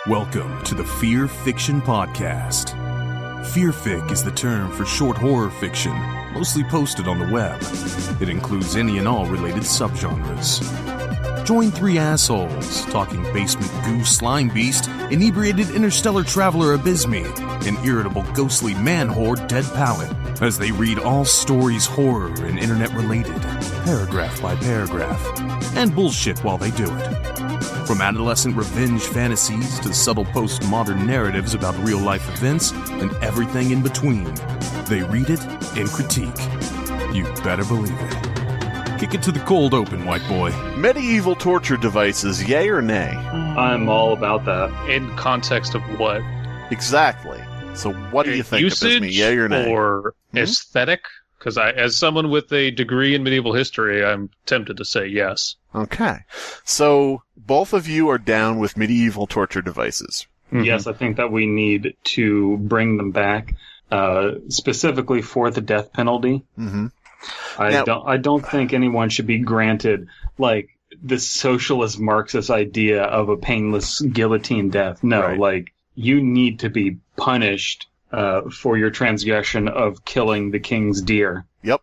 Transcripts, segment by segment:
Welcome to the Fear Fiction Podcast. Fearfic is the term for short horror fiction, mostly posted on the web. It includes any and all related subgenres. Join three assholes talking basement goo Slimebeast, inebriated interstellar traveler Abysmii, and irritable ghostly man-horde Dead Palette, as they read all stories horror and internet-related, paragraph by paragraph, and bullshit while they do it. From adolescent revenge fantasies to subtle postmodern narratives about real-life events and everything in between, they read it and critique. You better believe it. Kick it to the cold open, white boy. Medieval torture devices, yay or nay? I'm all about that. In context of what? Exactly. So what do you think, Abysmii, yay or nay? Or aesthetic? Because as someone with a degree in medieval history, I'm tempted to say yes. Okay. So both of you are down with medieval torture devices. Mm-hmm. Yes, I think that we need to bring them back, specifically for the death penalty. Mm-hmm. I don't think anyone should be granted, like, this socialist Marxist idea of a painless guillotine death. No, Right. Like, you need to be punished for your transgression of killing the king's deer. Yep.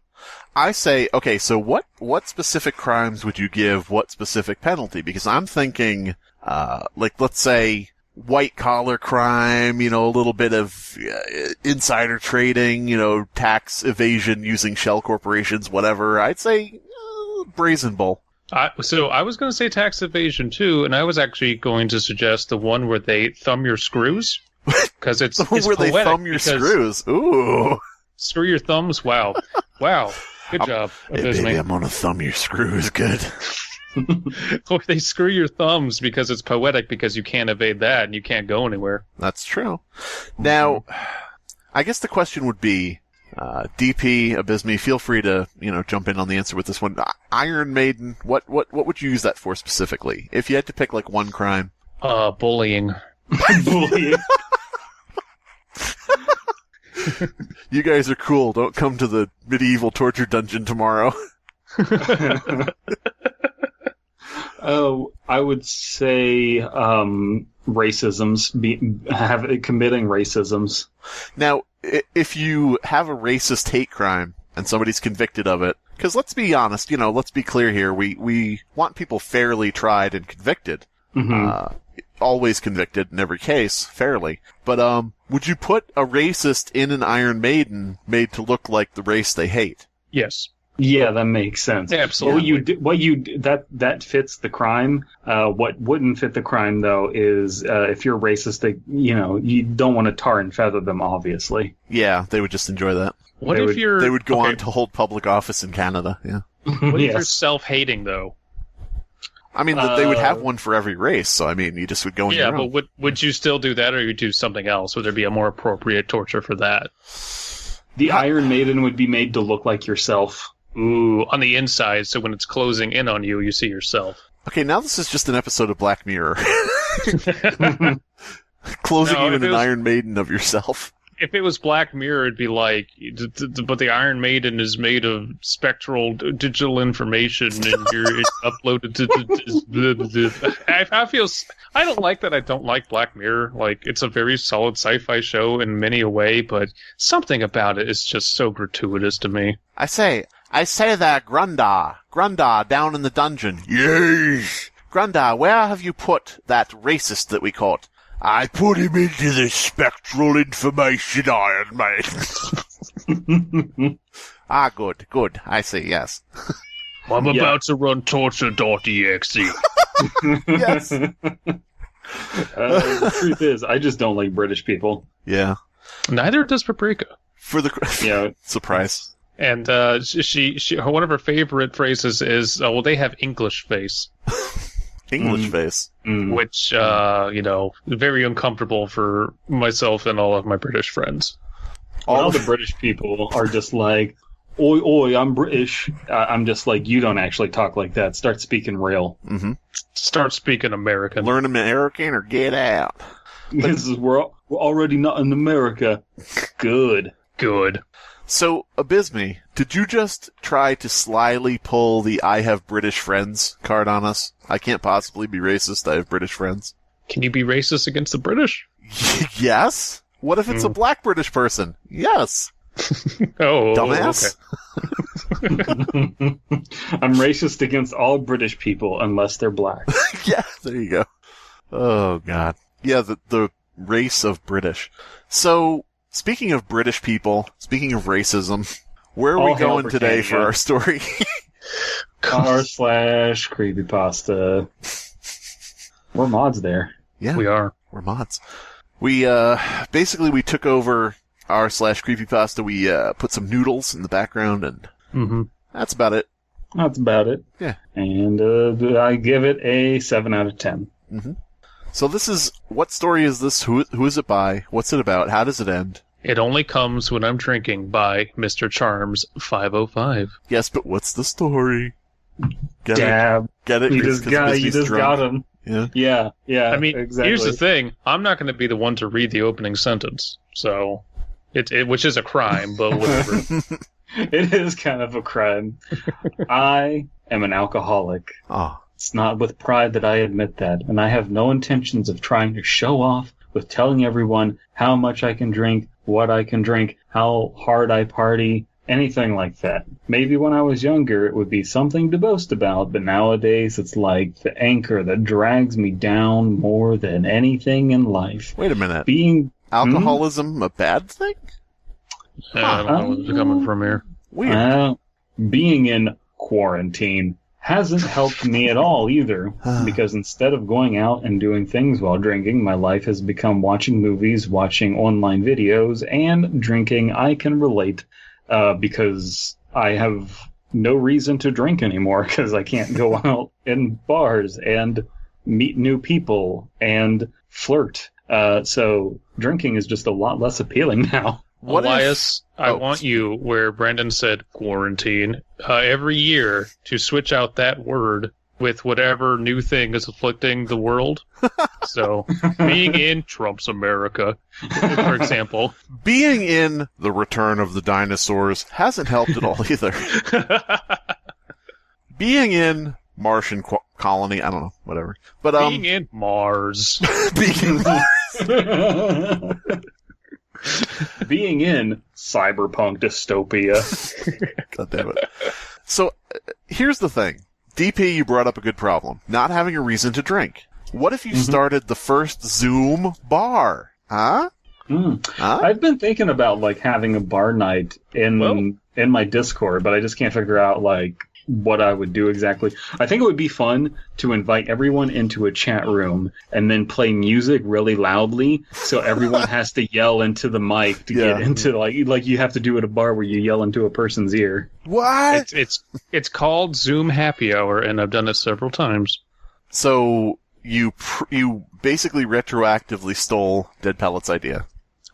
I say, okay, so what specific crimes would you give what specific penalty? Because I'm thinking, like, let's say, white-collar crime, a little bit of insider trading, tax evasion using shell corporations, whatever. I'd say Brazen Bull. So I was going to say tax evasion, too, and I was actually going to suggest the one where they thumb your screws. Because it's the one where they thumb your screws. Ooh. Screw your thumbs? Wow. Wow. Good job. Hey, baby, I'm gonna thumb your screws. Good. Or they screw your thumbs because it's poetic, because you can't evade that and you can't go anywhere. That's true. Now, I guess the question would be, DP, Abysmii, feel free to, jump in on the answer with this one. Iron Maiden, what would you use that for specifically? If you had to pick, like, one crime. Bullying. Bullying. You guys are cool. Don't come to the medieval torture dungeon tomorrow. Oh, I would say racisms, committing racisms. Now, if you have a racist hate crime and somebody's convicted of it, because let's be honest, let's be clear here, we want people fairly tried and convicted. Mm-hmm. Always convicted in every case, fairly. But, would you put a racist in an Iron Maiden made to look like the race they hate? Yes. Yeah, that makes sense. Absolutely. That fits the crime. What wouldn't fit the crime, though, is if you're racist, you don't want to tar and feather them, obviously. Yeah, they would just enjoy that. They would go on to hold public office in Canada, yeah. What if you're self-hating, though? I mean, they would have one for every race, so, you just would go in your own. Yeah, but would you still do that, or you do something else? Would there be a more appropriate torture for that? The Iron Maiden would be made to look like yourself. Ooh, on the inside, so when it's closing in on you, you see yourself. Okay, now this is just an episode of Black Mirror. Closing you in an Iron Maiden of yourself. If it was Black Mirror, it'd be like, but the Iron Maiden is made of spectral digital information, and it's uploaded to. I don't like that. I don't like Black Mirror. Like, it's a very solid sci-fi show in many a way, but something about it is just so gratuitous to me. I say there, Grunda, down in the dungeon. Yes, Grunda, where have you put that racist that we caught? I put him into the spectral information Iron Maiden. Good. I see, yes. I'm about to run torture.exe. Yes. The truth is, I just don't like British people. Yeah. Neither does Paprika. Surprise. And one of her favorite phrases is, well, they have English face. English face. Which, very uncomfortable for myself and all of my British friends. All the British people are just like, oi, I'm British. I'm just like, you don't actually talk like that. Start speaking real. Mm-hmm. Start speaking American. Learn American or get out. We're already not in America. Good. So, Abysmii, did you just try to slyly pull the I have British friends card on us? I can't possibly be racist, I have British friends. Can you be racist against the British? Yes. What if it's a black British person? Yes. Oh, dumbass. I'm racist against all British people unless they're black. Yeah, there you go. Oh, God. Yeah, the race of British. So, speaking of British people, speaking of racism, where are we going today for our story? r/creepypasta. We're mods there. Yeah, we are. We're mods. We, basically we took over r/creepypasta. We, put some noodles in the background and that's about it. That's about it. Yeah. And, I give it a 7 out of 10. Mm-hmm. So what story is this? Who is it by? What's it about? How does it end? It Only Comes When I'm Drinking by Mr. Charms 505. Yes, but what's the story? Get Dab. It? You just got him. Yeah. Yeah. I mean, exactly. Here's the thing. I'm not going to be the one to read the opening sentence. So, which is a crime, but whatever. It is kind of a crime. I am an alcoholic. Oh. It's not with pride that I admit that, and I have no intentions of trying to show off with telling everyone how much I can drink, what I can drink, how hard I party, anything like that. Maybe when I was younger it would be something to boast about, but nowadays it's like the anchor that drags me down more than anything in life. Wait a minute. Being alcoholism a bad thing? I don't know where it's coming from here. Weird. Being in quarantine hasn't helped me at all either, because instead of going out and doing things while drinking, my life has become watching movies, watching online videos, and drinking. I can relate, because I have no reason to drink anymore, because I can't go out in bars and meet new people and flirt. So drinking is just a lot less appealing now. Elias, I want you, where Brandon said quarantine, every year to switch out that word with whatever new thing is afflicting the world. So, being in Trump's America, for example. Being in The Return of the Dinosaurs hasn't helped at all either. Being in Martian colony, I don't know, whatever. But being in Mars. Being in Mars. Being in cyberpunk dystopia. God damn it. So, here's the thing. DP, you brought up a good problem. Not having a reason to drink. What if you started the first Zoom bar? Huh? I've been thinking about, having a bar night in my Discord, but I just can't figure out, what I would do exactly. I think it would be fun to invite everyone into a chat room and then play music really loudly, so everyone has to yell into the mic to get into like you have to do at a bar where you yell into a person's ear. What? It's called Zoom Happy Hour, and I've done it several times. So you basically retroactively stole Dead Pellet's idea.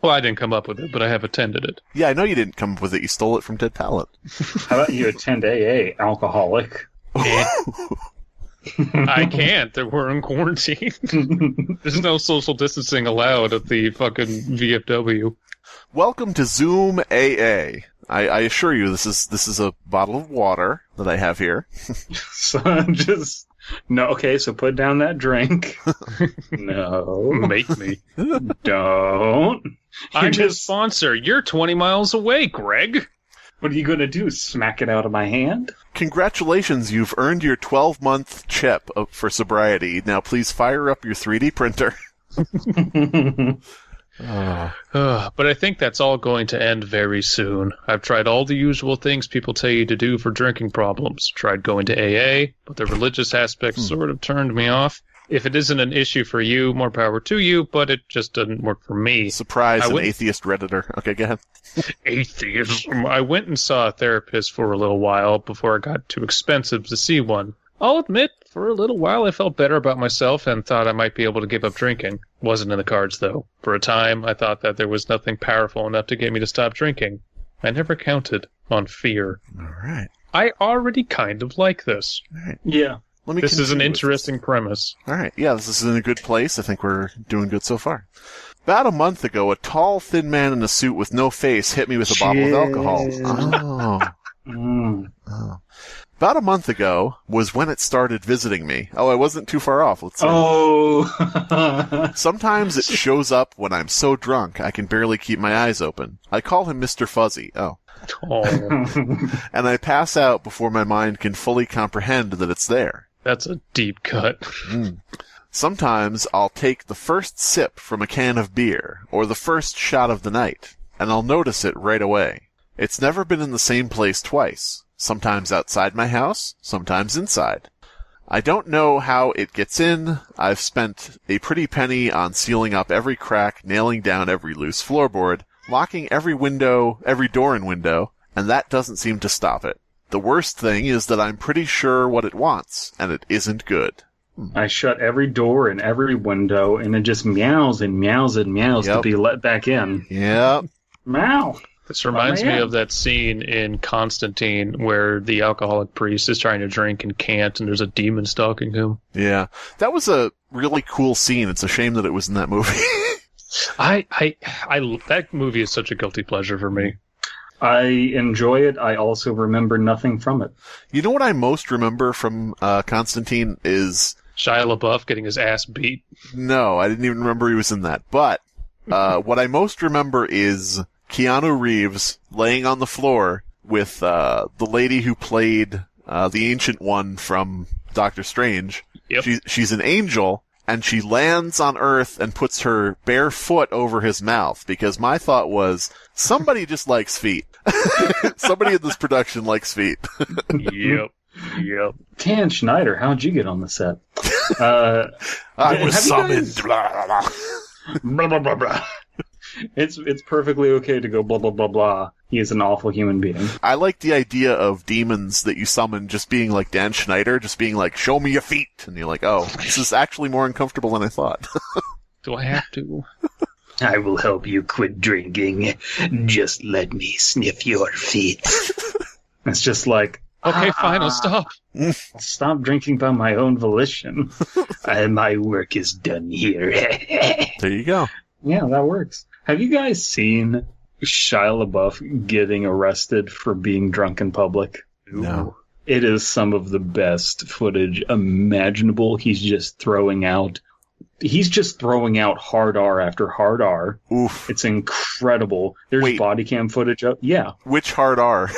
Well, I didn't come up with it, but I have attended it. Yeah, I know you didn't come up with it. You stole it from Dead Pellet. How about you attend AA, alcoholic? I can't. We're in quarantine. There's no social distancing allowed at the fucking VFW. Welcome to Zoom AA. I assure you, this is a bottle of water that I have here. So just... No, okay, so put down that drink. No. Make me. Don't. I'm your sponsor. You're 20 miles away, Greg. What are you going to do, smack it out of my hand? Congratulations, you've earned your 12-month chip for sobriety. Now please fire up your 3D printer. But I think that's all going to end very soon. I've tried all the usual things people tell you to do for drinking problems. Tried going to AA, but the religious aspect sort of turned me off. If it isn't an issue for you, more power to you, but it just doesn't work for me. Surprise, an atheist Redditor. Okay, go ahead. Atheism. I went and saw a therapist for a little while before it got too expensive to see one. I'll admit, for a little while I felt better about myself and thought I might be able to give up drinking. Wasn't in the cards, though. For a time, I thought that there was nothing powerful enough to get me to stop drinking. I never counted on fear. All right. I already kind of like this. All right. Yeah. This is an interesting premise. All right. Yeah, this is in a good place. I think we're doing good so far. About a month ago, a tall, thin man in a suit with no face hit me with a bottle of alcohol. Oh. About a month ago was when it started visiting me. Oh, I wasn't too far off, let's say. Oh! Sometimes it shows up when I'm so drunk I can barely keep my eyes open. I call him Mr. Fuzzy. Oh. And I pass out before my mind can fully comprehend that it's there. That's a deep cut. Sometimes I'll take the first sip from a can of beer, or the first shot of the night, and I'll notice it right away. It's never been in the same place twice. Sometimes outside my house, sometimes inside. I don't know how it gets in. I've spent a pretty penny on sealing up every crack, nailing down every loose floorboard, locking every door and window, and that doesn't seem to stop it. The worst thing is that I'm pretty sure what it wants, and it isn't good. I shut every door and every window, and it just meows and meows and meows to be let back in. Yep. Meow. This reminds me of that scene in Constantine where the alcoholic priest is trying to drink and can't, and there's a demon stalking him. Yeah. That was a really cool scene. It's a shame that it was in that movie. That movie is such a guilty pleasure for me. I enjoy it. I also remember nothing from it. You know what I most remember from Constantine is... Shia LaBeouf getting his ass beat. No, I didn't even remember he was in that. But what I most remember is Keanu Reeves laying on the floor with the lady who played the Ancient One from Doctor Strange. Yep. She's an angel, and she lands on Earth and puts her bare foot over his mouth, because my thought was, somebody just likes feet. Somebody in this production likes feet. Yep. Dan Schneider, how'd you get on the set? I was summoned. Blah, blah, blah, blah. It's perfectly okay to go blah, blah, blah, blah. He is an awful human being. I like the idea of demons that you summon just being like Dan Schneider, just being like, show me your feet. And you're like, oh, this is actually more uncomfortable than I thought. Do I have to? I will help you quit drinking. Just let me sniff your feet. It's just like, okay, fine, I'll stop. I'll stop drinking by my own volition. My work is done here. There you go. Yeah, that works. Have you guys seen Shia LaBeouf getting arrested for being drunk in public? No. It is some of the best footage imaginable. He's just throwing out hard R after hard R. Oof. It's incredible. There's body cam footage up. Yeah. Which hard R?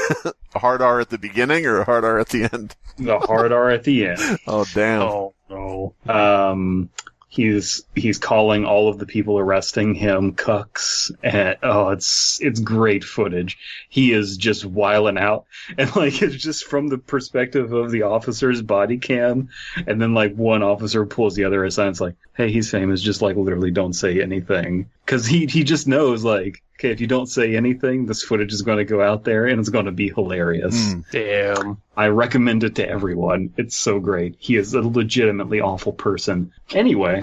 A hard R at the beginning or a hard R at the end? The hard R at the end. Oh, damn. Oh, no. He's calling all of the people arresting him cucks, and it's great footage. He is just wiling out, and like it's just from the perspective of the officer's body cam, and then like one officer pulls the other aside and it's like, hey, he's famous, just like literally don't say anything, because he just knows like, okay, if you don't say anything, this footage is going to go out there and it's going to be hilarious. Damn. I recommend it to everyone. It's so great. He is a legitimately awful person. Anyway,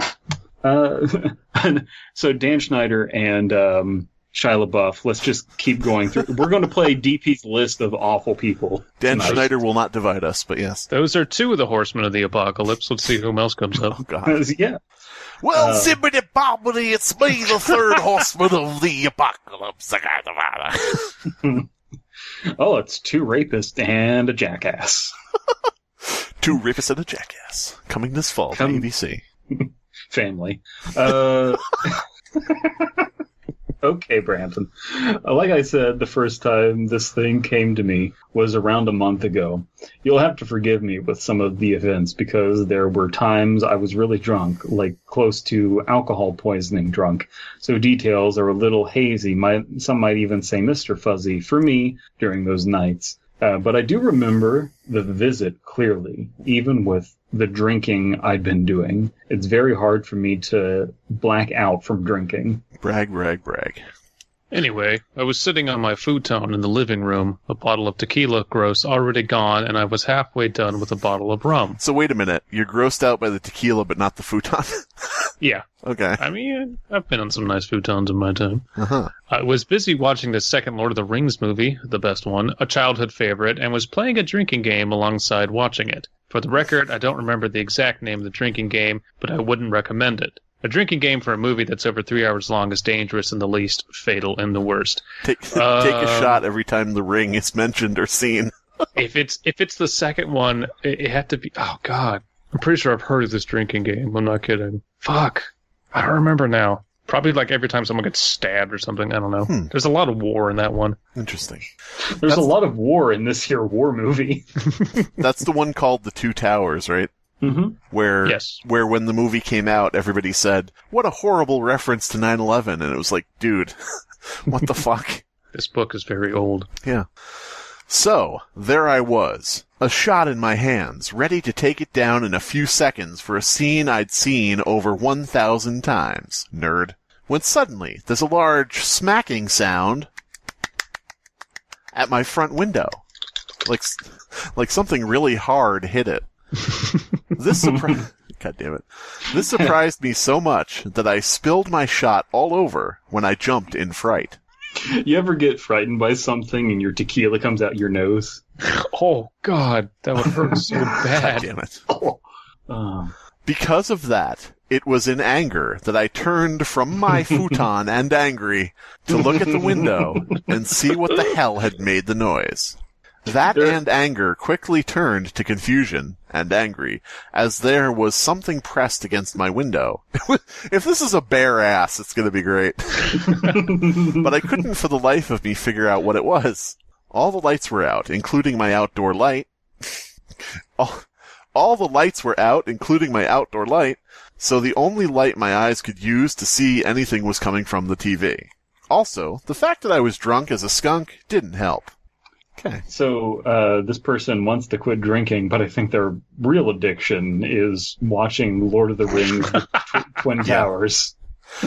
so Dan Schneider and Shia LaBeouf, let's just keep going through. We're going to play DP's list of awful people. Dan tonight. Schneider will not divide us, but yes. Those are two of the horsemen of the apocalypse. Let's see who else comes up. Oh, God. Yeah. Well, zibbity bobbity, it's me, the third horseman of the apocalypse. Oh, it's two rapists and a jackass. Two rapists and a jackass. Coming this fall to ABC. Family. Okay, Brandon. Like I said, the first time this thing came to me was around a month ago. You'll have to forgive me with some of the events because there were times I was really drunk, like close to alcohol poisoning drunk. So details are a little hazy. Some might even say Mr. Fuzzy for me during those nights. But I do remember the visit clearly, even with the drinking I'd been doing. It's very hard for me to black out from drinking. Brag, brag, brag. Anyway, I was sitting on my futon in the living room, a bottle of tequila gross already gone, and I was halfway done with a bottle of rum. So wait a minute. You're grossed out by the tequila, but not the futon? Yeah. Okay. I mean, I've been on some nice futons in my time. Uh-huh. I was busy watching the second Lord of the Rings movie, the best one, a childhood favorite, and was playing a drinking game alongside watching it. For the record, I don't remember the exact name of the drinking game, but I wouldn't recommend it. A drinking game for a movie that's over 3 hours long is dangerous in the least, fatal in the worst. Take a shot every time the ring is mentioned or seen. If it's the second one, it had to be. Oh God, I'm pretty sure I've heard of this drinking game. I'm not kidding. Fuck, I don't remember now. Probably like every time someone gets stabbed or something. I don't know. There's a lot of war in that one. Interesting. There's a lot of war in this here war movie. That's the one called The Two Towers, right? Mm-hmm. Where when the movie came out, everybody said, "What a horrible reference to 9/11," and it was like, dude, what the fuck? This book is very old. Yeah. So, there I was, a shot in my hands, ready to take it down in a few seconds for a scene I'd seen over 1,000 times. Nerd. When suddenly, there's a large smacking sound at my front window. Like something really hard hit it. God damn it. This surprised me so much that I spilled my shot all over when I jumped in fright. You ever get frightened by something and your tequila comes out your nose? Oh, God. That would hurt so bad. God damn it. Because of that, it was in anger that I turned from my futon and angry to look at the window and see what the hell had made the noise. That and anger quickly turned to confusion and angry, as there was something pressed against my window. If this is a bare ass, it's going to be great. But I couldn't for the life of me figure out what it was. All the lights were out, including my outdoor light. All the lights were out, including my outdoor light, so the only light my eyes could use to see anything was coming from the TV. Also, the fact that I was drunk as a skunk didn't help. Okay. So, this person wants to quit drinking, but I think their real addiction is watching Lord of the Rings Twin Towers.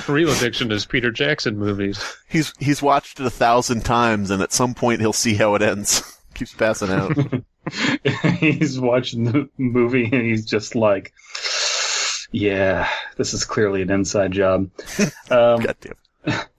Real addiction is Peter Jackson movies. He's watched it 1,000 times, and at some point he'll see how it ends. Keeps passing out. He's watching the movie, and he's just like, yeah, this is clearly an inside job. God damn.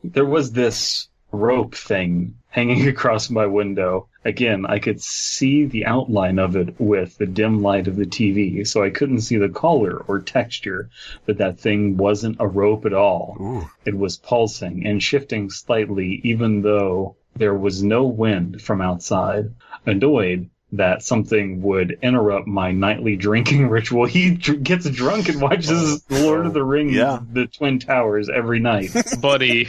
There was this rope thing hanging across my window. Again, I could see the outline of it with the dim light of the TV, so I couldn't see the color or texture, but that thing wasn't a rope at all. Ooh. It was pulsing and shifting slightly, even though there was no wind from outside. Annoyed that something would interrupt my nightly drinking ritual, he gets drunk and watches Lord of the Rings, the Twin Towers, every night. Buddy.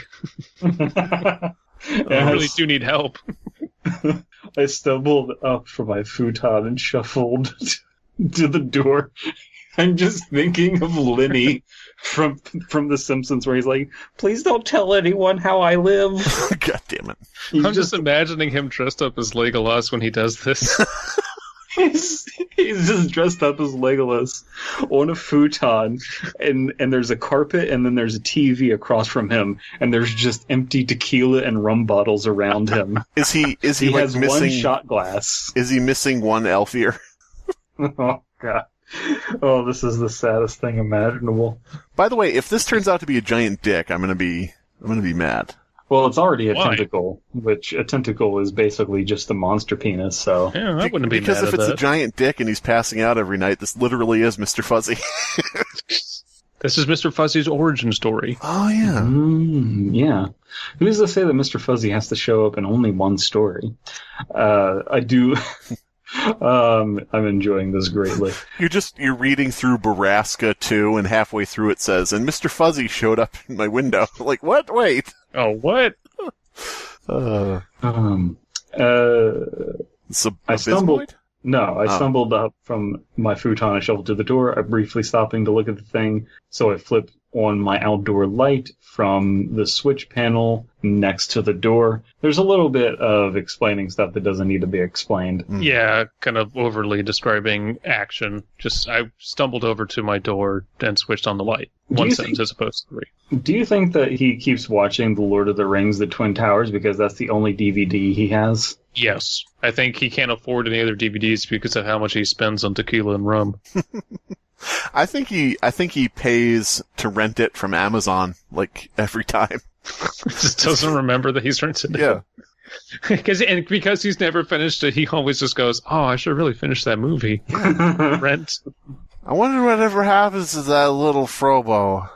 I really do need help. I stumbled up from my futon and shuffled to the door. I'm just thinking of Lenny from The Simpsons, where he's like, "Please don't tell anyone how I live." God damn it! I'm just imagining him dressed up as Legolas when he does this. He's just dressed up as Legolas on a futon, and there's a carpet, and then there's a TV across from him, and there's just empty tequila and rum bottles around him. Is he He like has missing one shot glass. Is he missing one elf ear? Oh God! Oh, this is the saddest thing imaginable. By the way, if this turns out to be a giant dick, I'm gonna be mad. Well, it's already a Why? tentacle, which a tentacle is basically just a monster penis, so... Yeah, I wouldn't be Because mad if at it's that. a giant dick and he's passing out every night, this literally is Mr. Fuzzy. This is Mr. Fuzzy's origin story. Oh yeah. Yeah. Who's to say that Mr. Fuzzy has to show up in only one story? I do... I'm enjoying this greatly. You're reading through Baraska 2, and halfway through it says, "And Mr. Fuzzy showed up in my window." Like, what? Wait. Oh, what? I stumbled. No, I stumbled up from my futon. I shuffled to the door. I briefly stopping to look at the thing, so I flipped on my outdoor light from the switch panel next to the door. There's a little bit of explaining stuff that doesn't need to be explained. Yeah, kind of overly describing action. Just, I stumbled over to my door and switched on the light. One sentence as opposed to three. Do you think that he keeps watching The Lord of the Rings, The Twin Towers, because that's the only DVD he has? Yes. I think he can't afford any other DVDs because of how much he spends on tequila and rum. I think he pays to rent it from Amazon, like, every time. Just doesn't remember that he's rented it. Yeah. because he's never finished it, he always just goes, "Oh, I should really finish that movie." Rent. I wonder whatever happens to that little Frobo.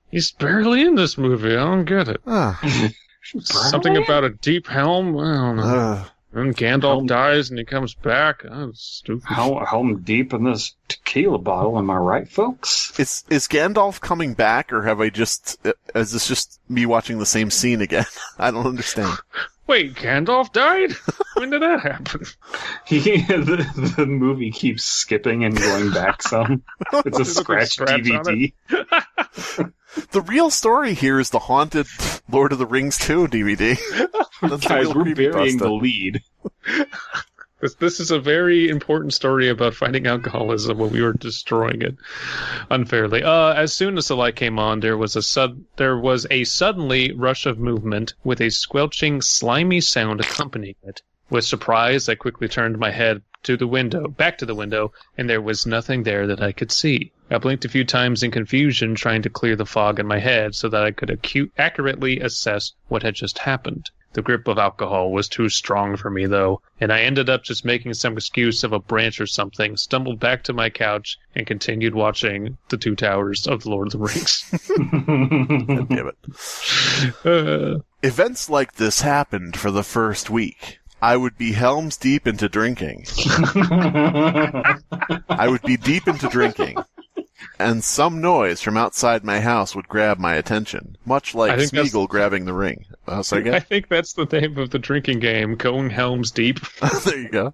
He's barely in this movie. I don't get it. Something about a deep helm? I don't know. And Gandalf dies and he comes back. Oh, stupid. How deep in this tequila bottle, am I right, folks? Is Gandalf coming back, or is this just me watching the same scene again? I don't understand. Wait, Gandalf died? When did that happen? The movie keeps skipping and going back some. It's a scratch DVD. The real story here is the haunted Lord of the Rings 2 DVD. Guys, we're burying the lead. This is a very important story about fighting alcoholism when we were destroying it unfairly. As soon as the light came on, there was a suddenly rush of movement with a squelching, slimy sound accompanying it. With surprise, I quickly turned my head back to the window, and there was nothing there that I could see. I blinked a few times in confusion, trying to clear the fog in my head so that I could accurately assess what had just happened. The grip of alcohol was too strong for me, though, and I ended up just making some excuse of a branch or something, stumbled back to my couch, and continued watching The Two Towers of the Lord of the Rings. God damn it. Events like this happened for the first week. I would be helms deep into drinking. I would be deep into drinking. And some noise from outside my house would grab my attention, much like Smeagol grabbing the ring. I think that's the name of the drinking game, Going Helms Deep. There you go.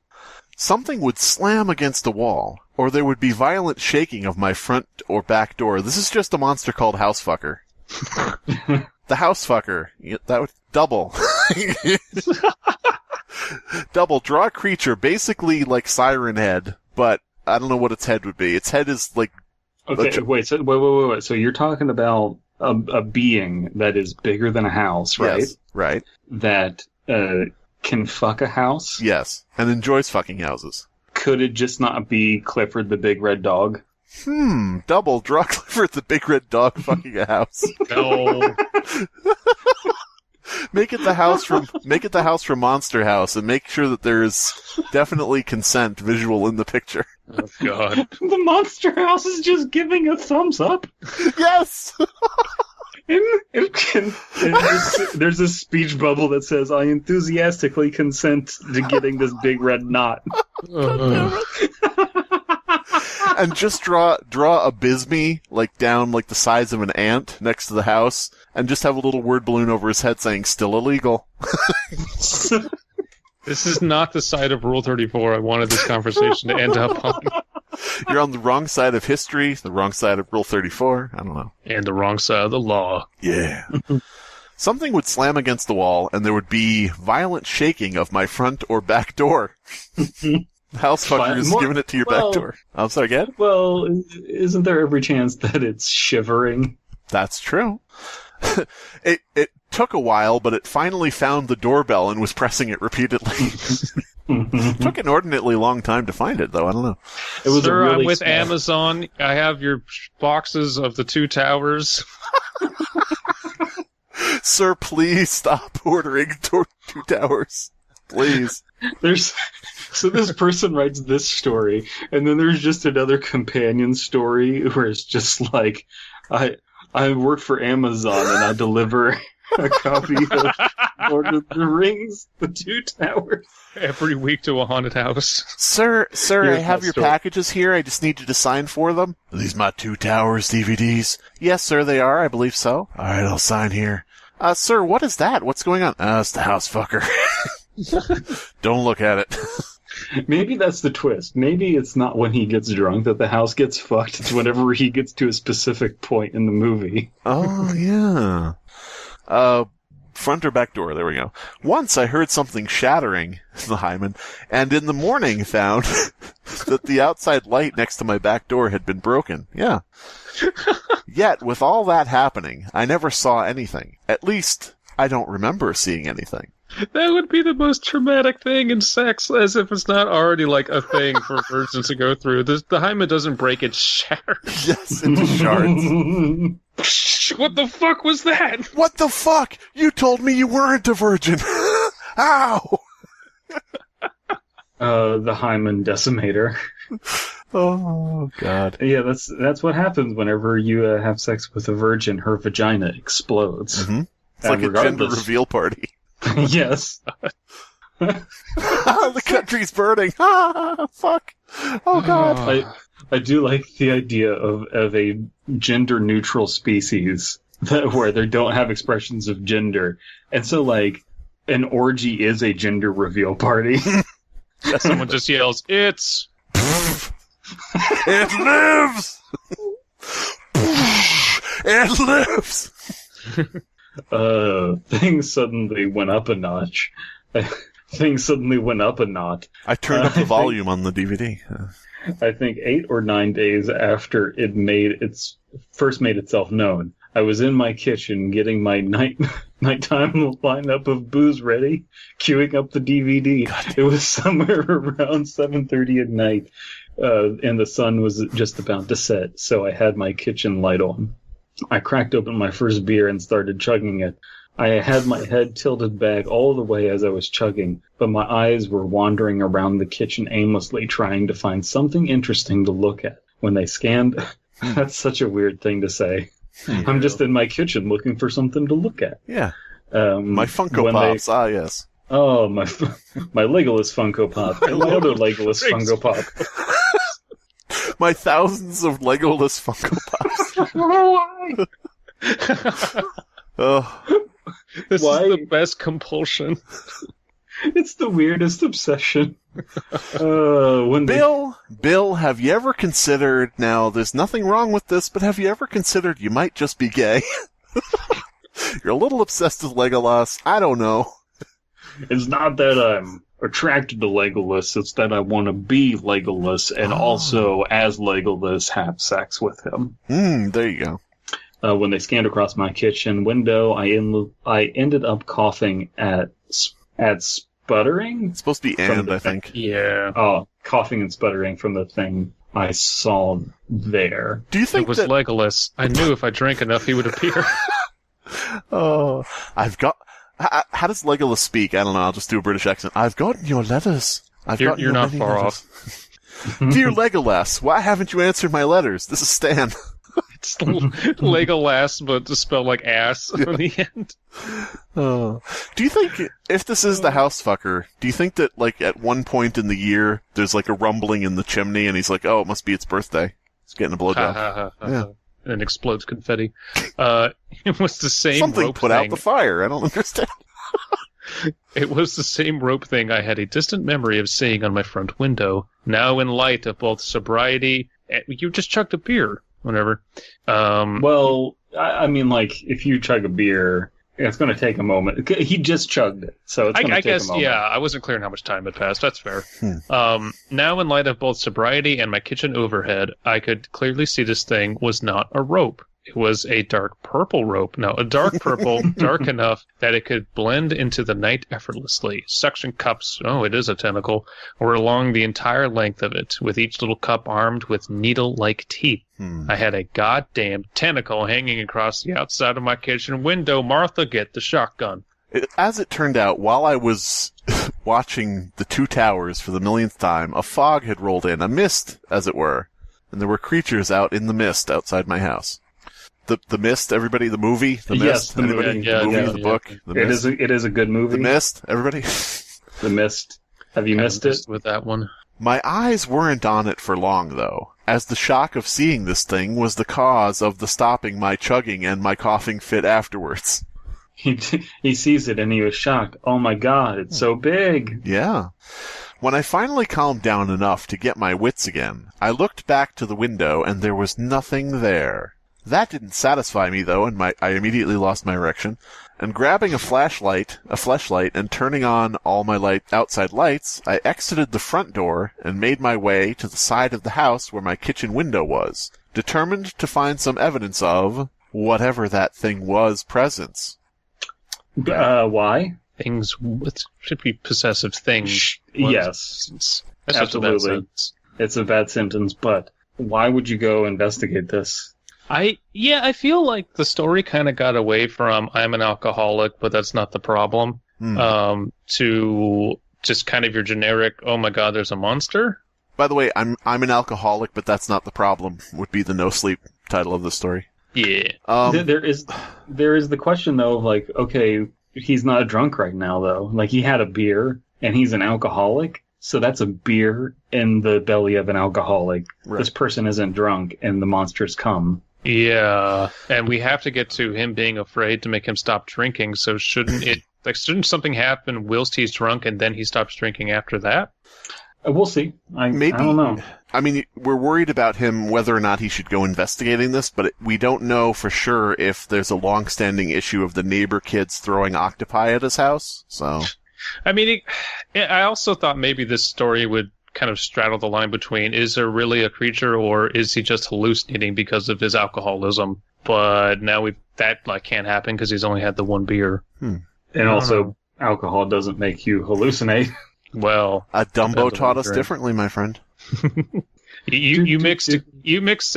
Something would slam against a wall, or there would be violent shaking of my front or back door. This is just a monster called HouseFucker. The HouseFucker. That would double. Double. Draw a creature, basically like Siren Head, but I don't know what its head would be. Its head is like... Okay, wait. So you're talking about a being that is bigger than a house, right? Yes, right. That can fuck a house? Yes, and enjoys fucking houses. Could it just not be Clifford the Big Red Dog? Double. Draw Clifford the Big Red Dog fucking a house. No. Make it the house from Monster House, and make sure that there is definitely consent visual in the picture. Oh, God. The Monster House is just giving a thumbs up. Yes! There's a speech bubble that says, I enthusiastically consent to getting this big red knot. And just draw Abysmii, like, down, like, the size of an ant next to the house, and just have a little word balloon over his head saying, still illegal. This is not the side of Rule 34 I wanted this conversation to end up on. You're on the wrong side of history, the wrong side of Rule 34, I don't know. And the wrong side of the law. Yeah. Something would slam against the wall, and there would be violent shaking of my front or back door. HouseFucker is giving it to your back door. I'm sorry, again? Well, isn't there every chance that it's shivering? That's true. It took a while, but it finally found the doorbell and was pressing it repeatedly. Took an inordinately long time to find it, though. I don't know. It was Sir, really I'm with small. Amazon. I have your boxes of the Two Towers. Sir, please stop ordering Two Towers. Please. So this person writes this story, and then there's just another companion story where it's just like, I work for Amazon and I deliver a copy of Lord of the Rings, The Two Towers. Every week to a haunted house. Sir, Here's I have my your story. packages here. I just need you to sign for them. Are these my Two Towers DVDs? Yes, sir, they are. I believe so. All right, I'll sign here. Sir, what is that? What's going on? It's the HouseFucker. Don't look at it. Maybe that's the twist. Maybe it's not when he gets drunk that the house gets fucked. It's whenever he gets to a specific point in the movie. Oh, yeah. Front or back door, there we go. Once I heard something shattering, the hymen, and in the morning found that the outside light next to my back door had been broken. Yeah. Yet, with all that happening, I never saw anything. At least, I don't remember seeing anything. That would be the most traumatic thing in sex, as if it's not already like a thing for virgins to go through. The hymen doesn't break, it shatters. Yes, into shards. What the fuck was that? What the fuck? You told me you weren't a virgin. Ow! The hymen decimator. Oh, God. Yeah, that's what happens whenever you have sex with a virgin. Her vagina explodes. Mm-hmm. It's like a gender reveal party. Yes. The country's burning. Fuck. Oh, God. I do like the idea of a gender-neutral species where they don't have expressions of gender. And so, like, an orgy is a gender reveal party. Someone just yells, "It's..." It lives! It lives! Things suddenly went up a notch. Things suddenly went up a knot. I turned up the volume on the DVD. I think 8 or 9 days after it first made itself known, I was in my kitchen getting my nighttime lineup of booze ready, queuing up the DVD. It was somewhere around 7:30 at night, and the sun was just about to set, so I had my kitchen light on. I cracked open my first beer and started chugging it. I had my head tilted back all the way as I was chugging, but my eyes were wandering around the kitchen aimlessly, trying to find something interesting to look at. When they scanned... That's such a weird thing to say. I'm just in my kitchen looking for something to look at. Yeah. My Funko Pops, yes. Oh, my Legolas Funko Pop. And my other Legolas Funko Pop. My thousands of Legolas Funko Pops. Oh. This is the best compulsion. It's the weirdest obsession. Bill, have you ever considered, now there's nothing wrong with this, but have you ever considered you might just be gay? You're a little obsessed with Legolas. I don't know. It's not that I'm attracted to Legolas, it's that I want to be Legolas and also, as Legolas, have sex with him. There you go. When they scanned across my kitchen window, I ended up coughing at sputtering? It's supposed to be I think. Yeah. Oh, coughing and sputtering from the thing I saw there. Do you think it was Legolas? I knew if I drank enough, he would appear. Oh, how does Legolas speak? I don't know. I'll just do a British accent. I've gotten your letters. You're not far off. Dear Legolas, why haven't you answered my letters? This is Stan. It's Legolas, but to spell like ass on the end. Do you think, if this is the HouseFucker, do you think that, like, at one point in the year, there's, like, a rumbling in the chimney, and he's like, oh, it must be its birthday. It's getting a blowjob. Yeah. And explodes confetti. It was the same Something rope put thing. out the fire. I don't understand. It was the same rope thing I had a distant memory of seeing on my front window. Now in light of both sobriety and... You just chugged a beer. Whatever. Well, I mean, like, if you chug a beer, it's going to take a moment. He just chugged it, so it's going to take a moment. Yeah, I wasn't clear on how much time had passed. That's fair. Now, in light of both sobriety and my kitchen overhead, I could clearly see this thing was not a rope. It was a dark purple rope. Now, a dark purple, dark enough that it could blend into the night effortlessly. Suction cups, it is a tentacle, were along the entire length of it, with each little cup armed with needle-like teeth. I had a goddamn tentacle hanging across the outside of my kitchen window. Martha, get the shotgun. As it turned out, while I was watching The Two Towers for the millionth time, a fog had rolled in, a mist, as it were, and there were creatures out in the mist outside my house. The Mist, everybody, the movie, The Mist, yes, the anybody, movie, the movie, the book, The Mist. It is a good movie. The Mist, everybody. The Mist. Have you missed it? With that one. My eyes weren't on it for long, though, as the shock of seeing this thing was the cause of the stopping my chugging and my coughing fit afterwards. He sees it and he was shocked. Oh my god, it's so big. Yeah. When I finally calmed down enough to get my wits again, I looked back to the window and there was nothing there. That didn't satisfy me, though, and I immediately lost my erection. And grabbing a flashlight, and turning on all my outside lights, I exited the front door and made my way to the side of the house where my kitchen window was, determined to find some evidence of whatever that thing was presence. Why? Things should be possessive things. Yes. That's absolutely. It's a bad sentence, but why would you go investigate this? I feel like the story kind of got away from I'm an alcoholic, but that's not the problem, to just kind of your generic, oh my god, there's a monster. By the way, I'm an alcoholic, but that's not the problem, would be the no sleep title of the story. Yeah. There is the question, though, of like, okay, he's not drunk right now, though. Like, he had a beer, and he's an alcoholic. So that's a beer in the belly of an alcoholic. Right. This person isn't drunk, and the monsters come. Yeah, and we have to get to him being afraid to make him stop drinking. So shouldn't something happen whilst he's drunk, and then he stops drinking after that? We'll see. I don't know. I mean, we're worried about him, whether or not he should go investigating this, but we don't know for sure if there's a long-standing issue of the neighbor kids throwing octopi at his house. So, I mean, I also thought maybe this story would kind of straddle the line between, is there really a creature, or is he just hallucinating because of his alcoholism? But now that can't happen because he's only had the one beer. And also, alcohol doesn't make you hallucinate. Well, a Dumbo taught us differently, my friend. you mixed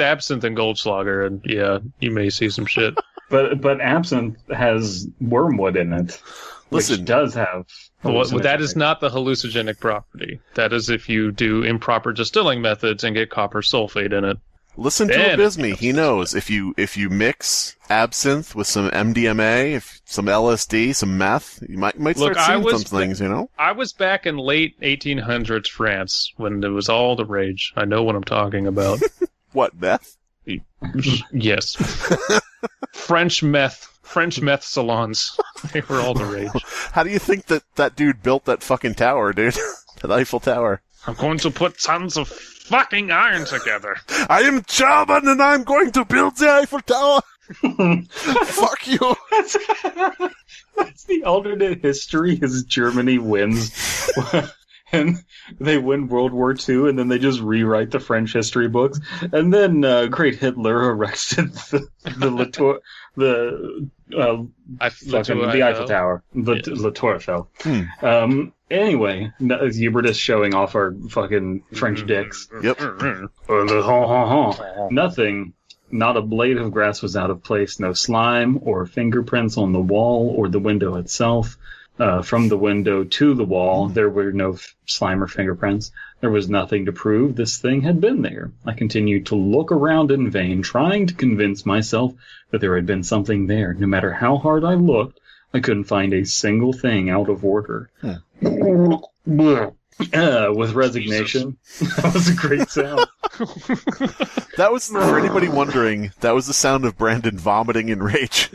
absinthe and Goldschlager, and yeah, you may see some shit. But absinthe has wormwood in it, which does have. Well, that is not the hallucinogenic property. That is if you do improper distilling methods and get copper sulfate in it. Listen to Abysmii. He knows if you mix absinthe with some MDMA, some LSD, some meth, you might start seeing some things. I was back in late 1800s France when it was all the rage. I know what I'm talking about. What, meth? Yes. French meth salons. They were all the rage. How do you think that dude built that fucking tower, dude? That Eiffel Tower. I'm going to put tons of fucking iron together. I am German and I'm going to build the Eiffel Tower. Fuck you. That's the alternate history is Germany wins. And they win World War II, and then they just rewrite the French history books. And then great Hitler erected the Eiffel Tower, the Tour Eiffel. Anyway, you were just showing off our fucking French dicks. Yep. Nothing. Not a blade of grass was out of place. No slime or fingerprints on the wall or the window itself. From the window to the wall, there were no slime or fingerprints. There was nothing to prove this thing had been there. I continued to look around in vain, trying to convince myself that there had been something there. No matter how hard I looked, I couldn't find a single thing out of order. With resignation. That was a great sound. That was, for anybody wondering, that was the sound of Brandon vomiting in rage.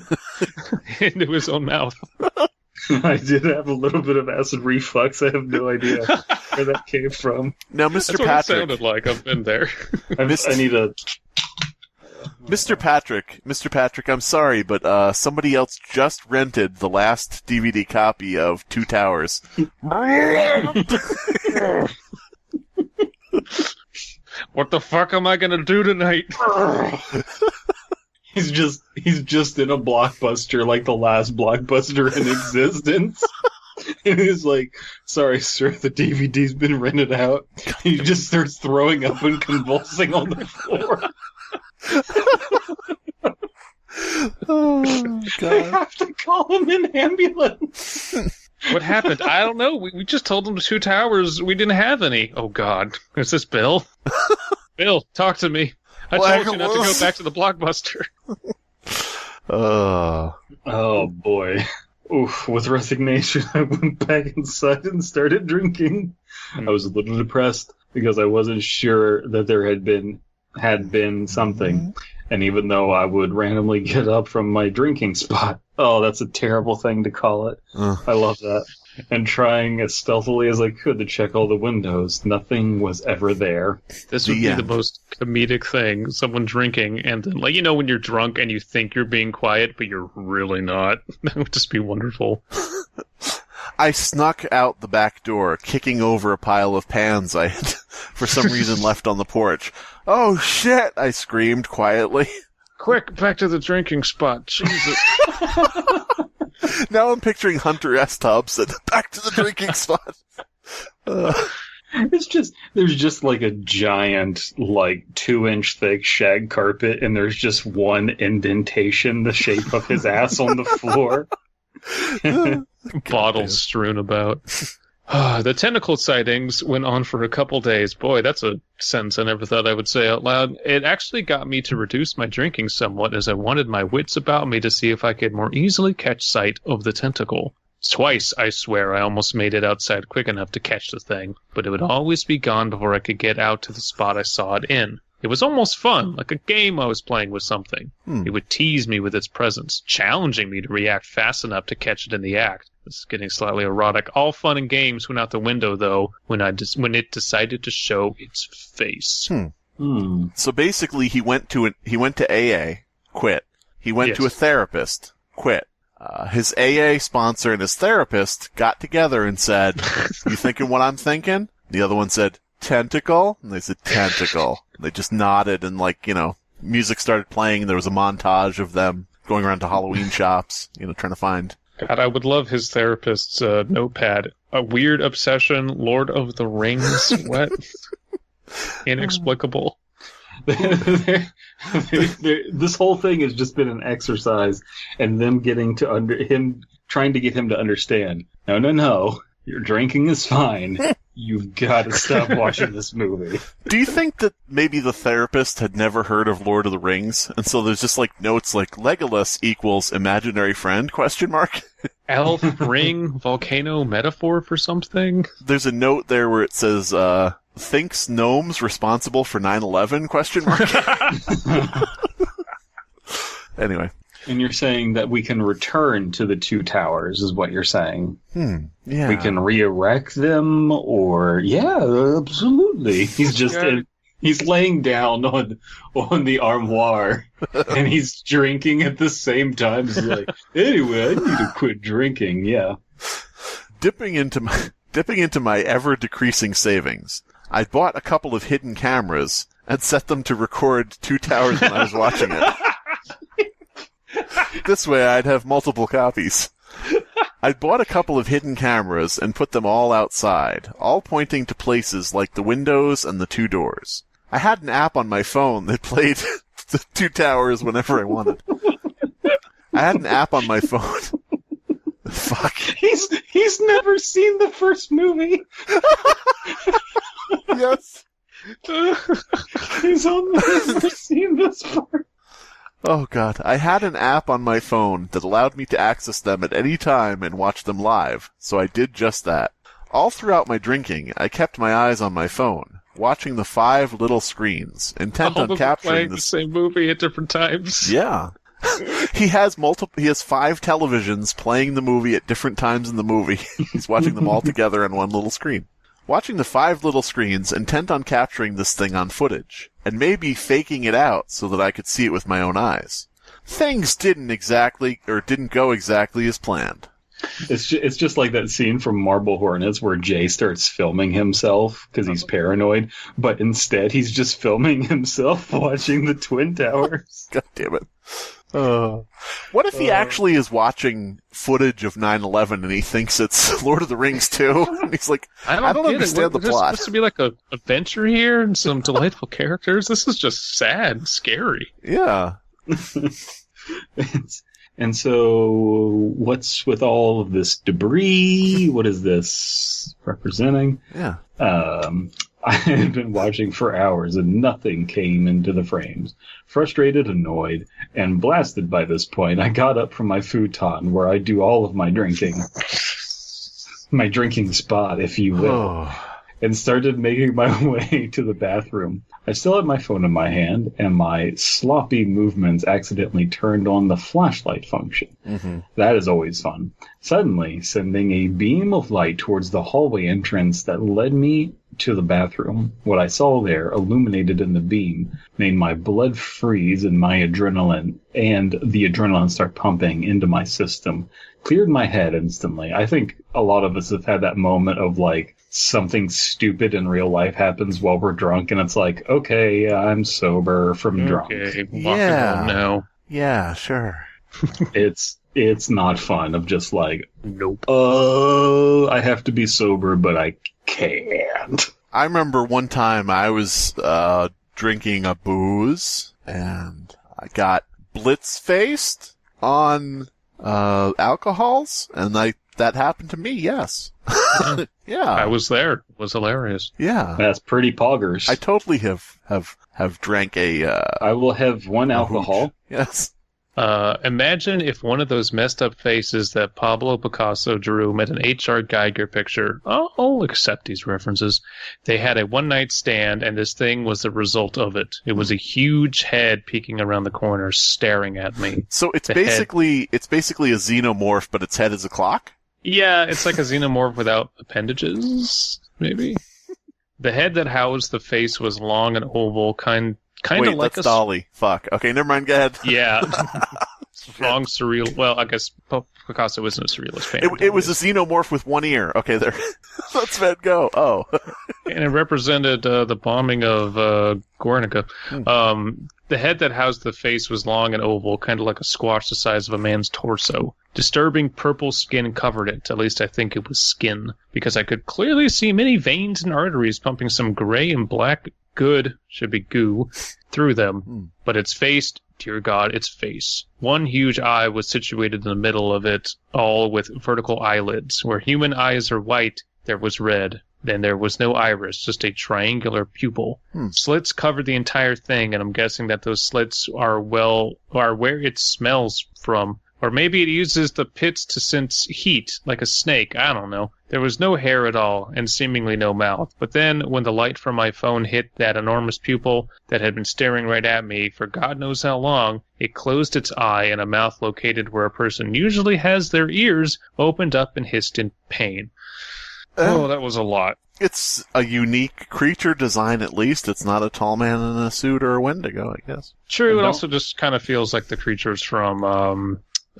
Into his own mouth. I did have a little bit of acid reflux. I have no idea where that came from. Now, Mr. That's what Patrick. it sounded like. I've been there. I need a... Mr. Patrick, I'm sorry, but somebody else just rented the last DVD copy of Two Towers. What the fuck am I gonna do tonight? He's just in a Blockbuster, like the last Blockbuster in existence. And he's like, "Sorry, sir, the DVD's been rented out." And he just starts throwing up and convulsing on the floor. Oh, God. I have to call him an ambulance. What happened? I don't know. We just told him the Two Towers. We didn't have any. Oh, God. Is this Bill? Bill, talk to me. I told you not to go back to the Blockbuster. Oh, boy. Oof, with resignation, I went back inside and started drinking. I was a little depressed because I wasn't sure that there had been something. And even though I would randomly get up from my drinking spot, oh, that's a terrible thing to call it. I love that. And trying as stealthily as I could to check all the windows, nothing was ever there. This would be the most comedic thing. Someone drinking and then, when you're drunk and you think you're being quiet, but you're really not. That would just be wonderful. I snuck out the back door, kicking over a pile of pans I had, for some reason, left on the porch. "Oh, shit!" I screamed quietly. Quick, back to the drinking spot. Jesus. Now I'm picturing Hunter S. Tubbs and back to the drinking spot. There's just like a giant, 2-inch thick shag carpet, and there's just one indentation the shape of his ass on the floor. Bottles strewn about. The tentacle sightings went on for a couple days. Boy, that's a sentence I never thought I would say out loud. It actually got me to reduce my drinking somewhat, as I wanted my wits about me to see if I could more easily catch sight of the tentacle. Twice, I swear, I almost made it outside quick enough to catch the thing, but it would always be gone before I could get out to the spot I saw it in. It was almost fun, like a game I was playing with something. It would tease me with its presence, challenging me to react fast enough to catch it in the act. This is getting slightly erotic. All fun and games went out the window, though, when it decided to show its face. So basically, he went to AA, quit. He went to a therapist, quit. His AA sponsor and his therapist got together and said, "You thinking what I'm thinking?" The other one said, "Tentacle?" And they said, "Tentacle." They just nodded and, music started playing. There was a montage of them going around to Halloween shops, trying to find. God, I would love his therapist's notepad. A weird obsession, Lord of the Rings. What? Inexplicable. This whole thing has just been an exercise, and them trying to get him to understand. No. Your drinking is fine. You've got to stop watching this movie. Do you think that maybe the therapist had never heard of Lord of the Rings, and so there's just notes like Legolas equals imaginary friend ? Elf, ring, volcano, metaphor for something? There's a note there where it says, thinks gnomes responsible for 9/11 ? Anyway. And you're saying that we can return to the two towers, is what you're saying? Yeah. We can re-erect them, or... Yeah, absolutely. He's just... He's laying down on the armoire, and he's drinking at the same time. He's like, anyway, I need to quit drinking, yeah. Dipping into my ever-decreasing savings, I bought a couple of hidden cameras and set them to record Two Towers when I was watching it. This way I'd have multiple copies. I bought a couple of hidden cameras and put them all outside, all pointing to places like the windows and the two doors. I had an app on my phone that played the Two Towers whenever I wanted. I had an app on my phone. Fuck. He's never seen the first movie. Yes. He's only never seen this part. Oh, God. I had an app on my phone that allowed me to access them at any time and watch them live, so I did just that. All throughout my drinking, I kept my eyes on my phone, watching the 5 little screens, intent on capturing the same movie at different times. Yeah. He has 5 televisions playing the movie at different times in the movie. He's watching them all together on one little screen. Watching the 5 little screens, intent on capturing this thing on footage, and maybe faking it out so that I could see it with my own eyes. Things didn't go exactly as planned. It's just like that scene from Marble Hornets where Jay starts filming himself because he's paranoid, but instead he's just filming himself watching the Twin Towers. God damn it. What if he actually is watching footage of 9/11 and he thinks it's Lord of the Rings too? And he's like, I don't understand the plot. There's supposed to be like a adventure here and some delightful characters. This is just sad and scary. Yeah. And so, what's with all of this debris? What is this representing? Yeah. I had been watching for hours and nothing came into the frames. Frustrated, annoyed, and blasted by this point, I got up from my futon where I do all of my drinking. My drinking spot, if you will. And started making my way to the bathroom. I still had my phone in my hand, and my sloppy movements accidentally turned on the flashlight function. Mm-hmm. That is always fun. Suddenly, sending a beam of light towards the hallway entrance that led me to the bathroom. What I saw there, illuminated in the beam, made my blood freeze and the adrenaline start pumping into my system. Cleared my head instantly. I think a lot of us have had that moment of something stupid in real life happens while we're drunk, and it's like, okay, I'm sober from drunk. Okay, walking home now. Yeah, sure. It's not fun of just nope. I have to be sober, but I can't. I remember one time I was drinking a booze, and I got blitz-faced on alcohols, and that happened to me, yes. Yeah. I was there. It was hilarious. Yeah. That's pretty poggers. I totally have drank a... I will have one alcohol. Hooch. Yes. Imagine if one of those messed up faces that Pablo Picasso drew met an H.R. Geiger picture. I'll accept these references. They had a one-night stand, and this thing was the result of it. It was a huge head peeking around the corner, staring at me. So it's basically a xenomorph, but its head is a clock? Yeah, it's like a xenomorph without appendages, maybe. The head that housed the face was long and oval, kind of like that's Dolly. Fuck. Okay, never mind. Go ahead. Yeah. Strong, surreal. Well, I guess Picasso wasn't a surrealist painter. It was a xenomorph with one ear. Okay, there. Let's Van Gogh. Oh. And it represented the bombing of Guernica. The head that housed the face was long and oval, kind of like a squash the size of a man's torso. Disturbing purple skin covered it. At least I think it was skin, because I could clearly see many veins and arteries pumping some gray and black should be goo, through them. But its face, dear God, its face. One huge eye was situated in the middle of it, all with vertical eyelids. Where human eyes are white, there was red. Then there was no iris, just a triangular pupil. Slits covered the entire thing, and I'm guessing that those slits are where it smells from. Or maybe it uses the pits to sense heat, like a snake. I don't know. There was no hair at all, and seemingly no mouth. But then, when the light from my phone hit that enormous pupil that had been staring right at me for God knows how long, it closed its eye, and a mouth located where a person usually has their ears opened up and hissed in pain. That was a lot. It's a unique creature design, at least. It's not a tall man in a suit or a Wendigo, I guess. True, it also just kind of feels like the creatures from...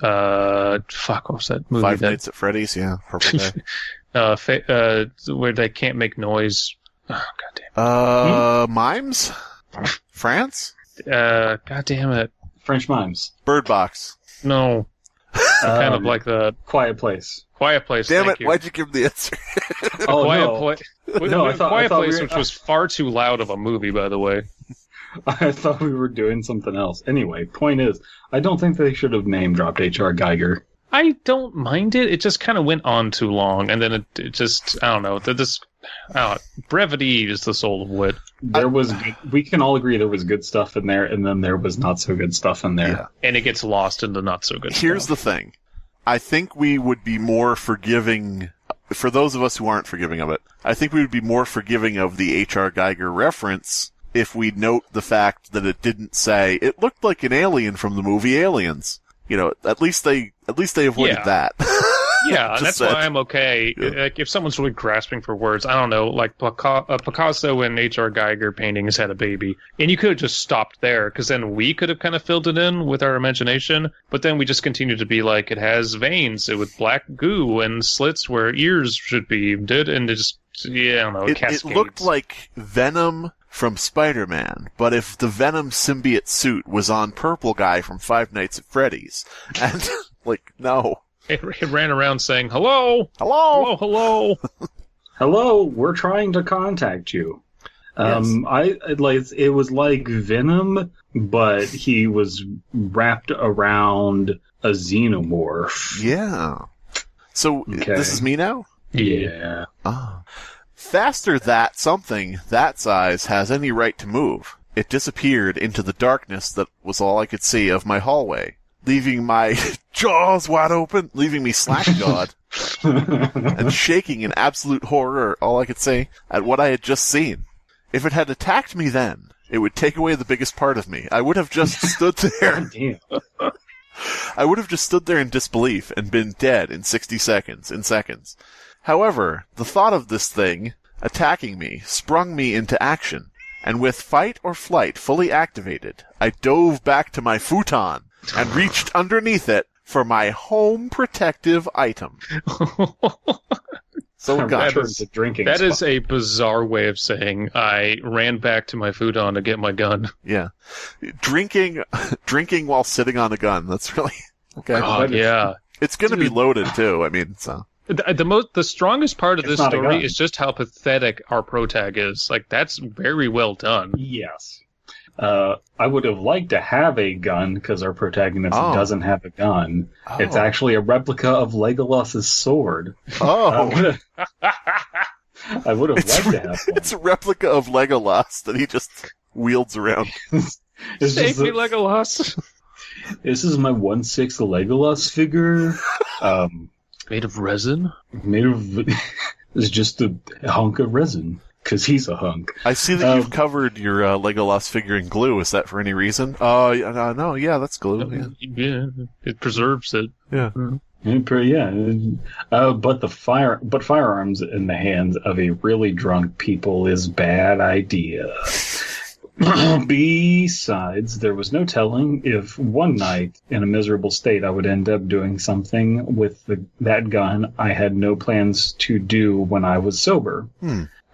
what was that movie? Five Nights at Freddy's, yeah. Purple Day. Where they can't make noise. Oh, goddamn. Mimes? France? God damn it. French Mimes. Bird Box. No. Kind of like the... Quiet Place. Quiet Place, damn thank it, you. why'd you give the answer? Quiet Place, which was far too loud of a movie, by the way. I thought we were doing something else. Anyway, point is, I don't think they should have name-dropped H.R. Geiger. I don't mind it. It just kind of went on too long, and then it just, I don't know. Brevity is the soul of wit. We can all agree there was good stuff in there, and then there was not so good stuff in there. Yeah. And it gets lost in the not so good stuff. Here's the thing. I think we would be more forgiving, for those of us who aren't forgiving of it, I think we would be more forgiving of the H.R. Geiger reference if we note the fact that it didn't say, it looked like an alien from the movie Aliens. You know, at least they avoided that. Yeah, that's why I'm okay. Yeah. Like, if someone's really grasping for words, I don't know, like Picasso and H.R. Geiger paintings had a baby. And you could have just stopped there, because then we could have kind of filled it in with our imagination. But then we just continued to be like, it has veins with black goo and slits where ears should be. And it just, I don't know, cascades. It looked like Venom from Spider-Man, but if the Venom symbiote suit was on Purple Guy from Five Nights at Freddy's. And, like, no. It ran around saying, hello! Hello! Hello! Hello, we're trying to contact you. Yes. It was like Venom, but he was wrapped around a xenomorph. Yeah. So, This is me now? Yeah. Ah. Faster that something that size has any right to move. It disappeared into the darkness that was all I could see of my hallway, leaving my jaws wide open, leaving me slack-jawed, and shaking in absolute horror, all I could say, at what I had just seen. If it had attacked me then, it would take away the biggest part of me. I would have just stood there. I would have just stood there in disbelief and been dead in 60 seconds. However, the thought of this thing attacking me sprung me into action, and with fight or flight fully activated, I dove back to my futon and reached underneath it for my home protective item. So that is a bizarre way of saying I ran back to my futon to get my gun. Yeah. Drinking while sitting on a gun. That's really okay. God, yeah. It's going to be loaded too. I mean, so the strongest part of this story is just how pathetic our protag is. Like, that's very well done. Yes. I would have liked to have a gun because our protagonist doesn't have a gun. Oh. It's actually a replica of Legolas's sword. Oh. I would have liked to have one. It's a replica of Legolas that he just wields around. Save me, Legolas. This is my 1/6 Legolas figure. Made of resin? It's just a hunk of resin. Because he's a hunk. I see that you've covered your Legolas figure in glue. Is that for any reason? No, yeah, that's glue. Yeah, it preserves it. Yeah. But firearms in the hands of a really drunk people is bad idea. Besides, there was no telling if one night in a miserable state I would end up doing something with that gun I had no plans to do when I was sober.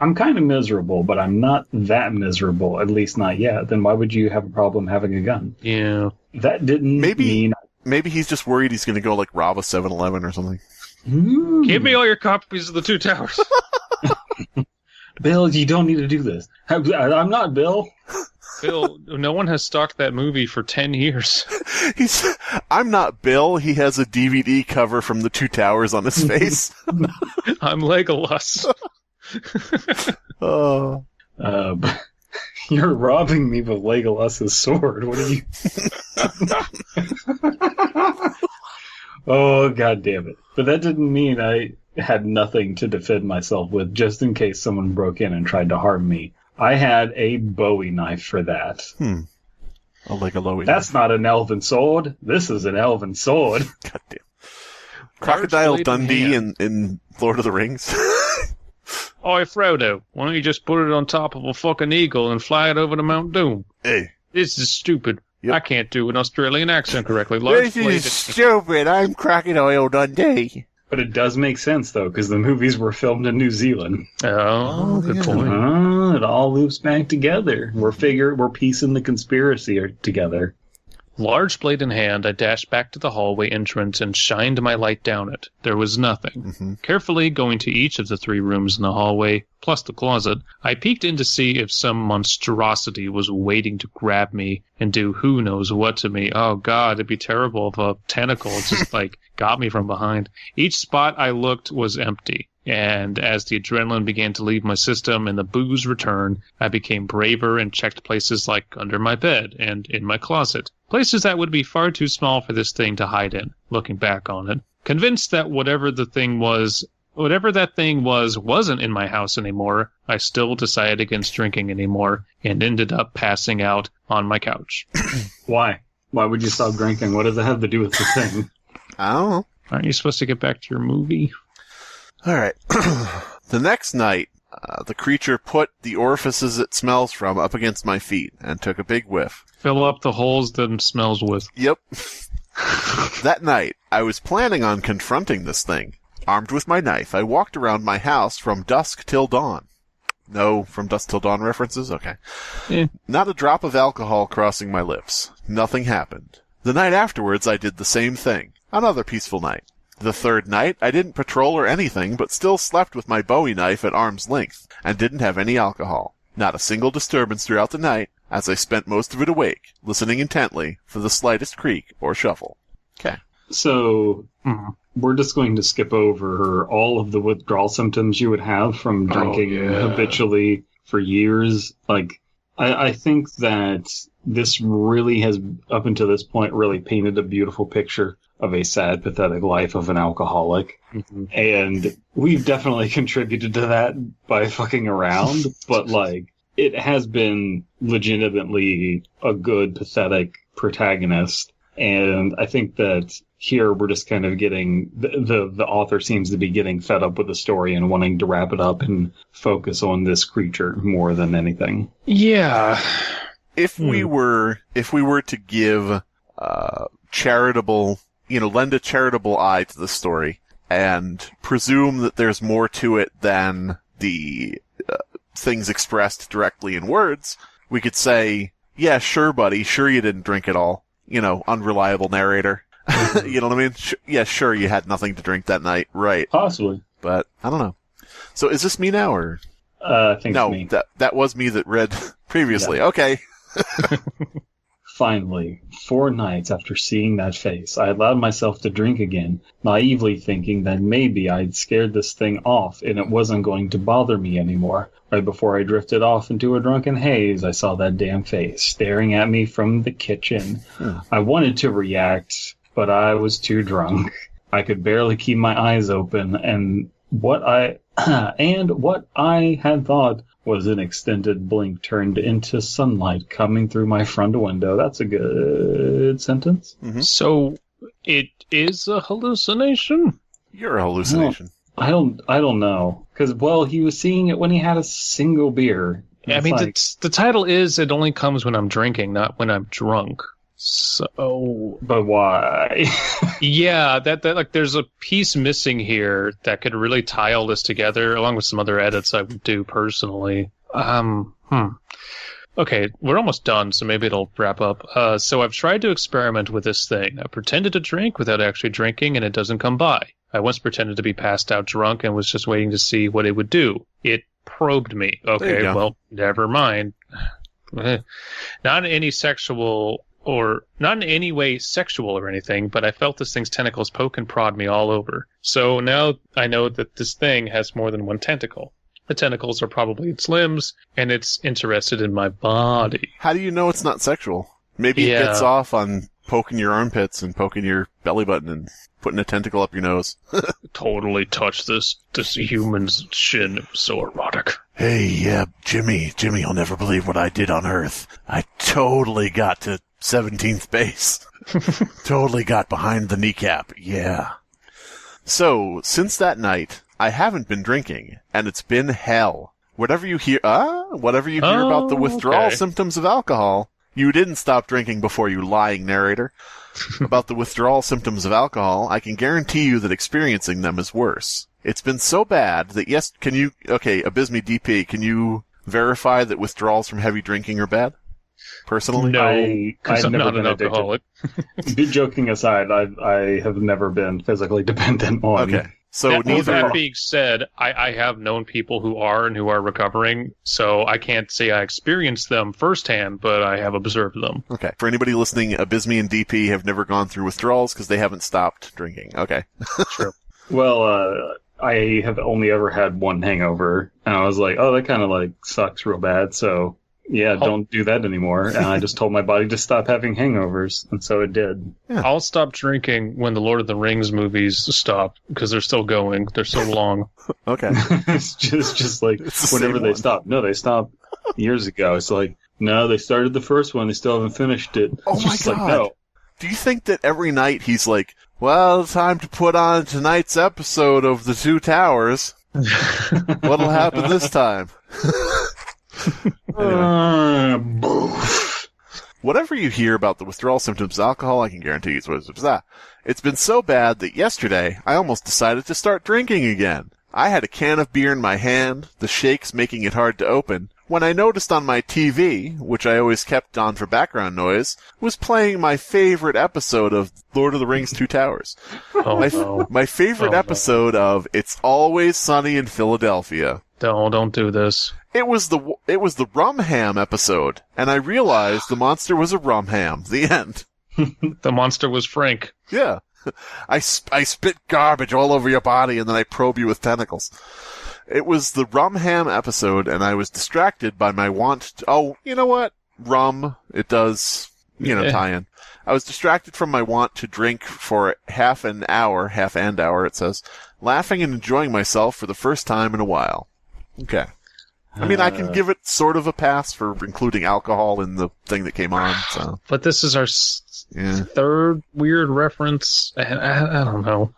I'm kind of miserable, but I'm not that miserable, at least not yet. Then why would you have a problem having a gun? Yeah. That didn't mean... Maybe he's just worried he's going to go, like, rob a 7-Eleven or something. Give me all your copies of The Two Towers. Bill, you don't need to do this. I'm not Bill. Bill, no one has stocked that movie for 10 years. I'm not Bill. He has a DVD cover from The Two Towers on his face. I'm Legolas. You're robbing me with Legolas's sword. What are you... Oh, God damn it. But that didn't mean I had nothing to defend myself with, just in case someone broke in and tried to harm me. I had a Bowie knife for that. A Legolowie. That's not an elven sword. This is an elven sword. God damn. Crocodile Dundee in Lord of the Rings. Oi, Frodo, why don't you just put it on top of a fucking eagle and fly it over to Mount Doom? Hey. This is stupid. Yep. I can't do an Australian accent correctly. This is stupid. I'm Crocodile Dundee. But it does make sense, though, because the movies were filmed in New Zealand. Oh, good point. It all loops back together. We're piecing the conspiracy together. Large blade in hand, I dashed back to the hallway entrance and shined my light down it. There was nothing. Carefully going to each of the 3 rooms in the hallway, plus the closet, I peeked in to see if some monstrosity was waiting to grab me and do who knows what to me. Oh, God, it'd be terrible if a tentacle just, got me from behind. Each spot I looked was empty. And as the adrenaline began to leave my system and the booze returned, I became braver and checked places like under my bed and in my closet. Places that would be far too small for this thing to hide in, looking back on it. Convinced that whatever that thing was wasn't in my house anymore, I still decided against drinking anymore and ended up passing out on my couch. Why? Why would you stop drinking? What does that have to do with the thing? I don't know. Aren't you supposed to get back to your movie? All right. The next night, the creature put the orifices it smells from up against my feet and took a big whiff. Fill up the holes that it smells with. Yep. That night, I was planning on confronting this thing. Armed with my knife, I walked around my house from dusk till dawn. No From Dusk Till Dawn references? Okay. Not a drop of alcohol crossing my lips. Nothing happened. The night afterwards, I did the same thing. Another peaceful night. The 3rd night, I didn't patrol or anything, but still slept with my Bowie knife at arm's length, and didn't have any alcohol. Not a single disturbance throughout the night, as I spent most of it awake, listening intently for the slightest creak or shuffle. Okay. So, we're just going to skip over all of the withdrawal symptoms you would have from drinking habitually for years. I think that this really has, up until this point, really painted a beautiful picture of a sad, pathetic life of an alcoholic. And we've definitely contributed to that by fucking around, but, it has been legitimately a good, pathetic protagonist. And I think that here we're just kind of getting, the author seems to be getting fed up with the story and wanting to wrap it up and focus on this creature more than anything. Yeah. If we were to give charitable, lend a charitable eye to the story and presume that there's more to it than the things expressed directly in words, we could say, yeah, sure, buddy, sure you didn't drink it all. Unreliable narrator. You know what I mean? Yeah, sure, you had nothing to drink that night. Right. Possibly. But, I don't know. So, is this me now, or? I think no, it's me. that was me that read previously. Yeah. Okay. Finally, 4 nights after seeing that face, I allowed myself to drink again, naively thinking that maybe I'd scared this thing off and it wasn't going to bother me anymore. Right before I drifted off into a drunken haze, I saw that damn face staring at me from the kitchen. I wanted to react, but I was too drunk. I could barely keep my eyes open, and what I had thought was an extended blink turned into sunlight coming through my front window. That's a good sentence. Mm-hmm. So it is a hallucination? You're a hallucination. I don't know. Because, well, he was seeing it when he had a single beer. I mean, the title is It Only Comes When I'm Drinking, not when I'm drunk. So... But why? Yeah, that like there's a piece missing here that could really tie all this together, along with some other edits I would do personally. Okay, we're almost done, so maybe it'll wrap up. So I've tried to experiment with this thing. I pretended to drink without actually drinking, and it doesn't come by. I once pretended to be passed out drunk and was just waiting to see what it would do. It probed me. Okay, well, never mind. Not in any way sexual or anything, but I felt this thing's tentacles poke and prod me all over. So now I know that this thing has more than one tentacle. The tentacles are probably its limbs, and it's interested in my body. How do you know it's not sexual? Maybe it gets off on poking your armpits and poking your belly button and putting a tentacle up your nose. Totally touched this human's shin. It was so erotic. Hey, yeah, Jimmy, you'll never believe what I did on Earth. I totally got to 17th base. Totally got behind the kneecap. Yeah. So, since that night, I haven't been drinking, and it's been hell. Whatever you hear about the withdrawal symptoms of alcohol, you didn't stop drinking before, you lying narrator. About the withdrawal symptoms of alcohol, I can guarantee you that experiencing them is worse. It's been so bad that Abysmii DP, can you verify that withdrawals from heavy drinking are bad? Personally? No, because I'm not an alcoholic. Joking aside, I have never been physically dependent on. Okay. So that being said, I have known people who are recovering, so I can't say I experienced them firsthand, but I have observed them. Okay. For anybody listening, Abysmii and DP have never gone through withdrawals because they haven't stopped drinking. Okay. True. Well, I have only ever had one hangover, and I was like, oh, that kind of sucks real bad, so... Yeah, don't do that anymore. And I just told my body to stop having hangovers, and so it did. Yeah. I'll stop drinking when the Lord of the Rings movies stop, because they're still going. They're so long. Okay. It's just like whenever they stop. No, they stopped years ago. It's like, no, they started the first one. They still haven't finished it. Oh it's my just God. Like, no. Do you think that every night he's like, well, time to put on tonight's episode of The Two Towers. What'll happen this time? Whatever you hear about the withdrawal symptoms of alcohol, I can guarantee you it's been so bad that yesterday I almost decided to start drinking again. I had a can of beer in my hand, the shakes making it hard to open, when I noticed on my TV, which I always kept on for background noise, was playing my favorite episode of Lord of the Rings Two Towers. My favorite episode of It's Always Sunny in Philadelphia. Don't do this. It was the rum ham episode, and I realized the monster was a rum ham. The end. The monster was Frank. Yeah. I spit garbage all over your body, and then I probe you with tentacles. It was the rum ham episode, and I was distracted by my you know what? Rum, it does, tie in. I was distracted from my want to drink for half an hour, it says, laughing and enjoying myself for the first time in a while. Okay. I mean, I can give it sort of a pass for including alcohol in the thing that came on. So. But this is our third weird reference. I don't know.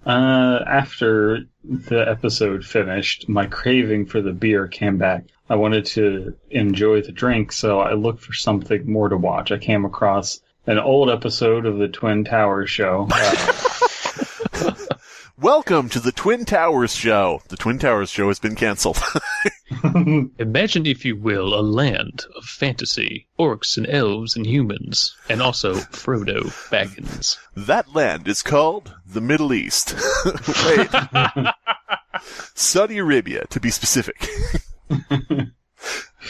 After the episode finished, my craving for the beer came back. I wanted to enjoy the drink, so I looked for something more to watch. I came across an old episode of the Twin Towers show. Welcome to the Twin Towers show. The Twin Towers show has been canceled. Imagine, if you will, a land of fantasy, orcs and elves and humans, and also Frodo Baggins. That land is called the Middle East. Wait. Saudi Arabia, to be specific.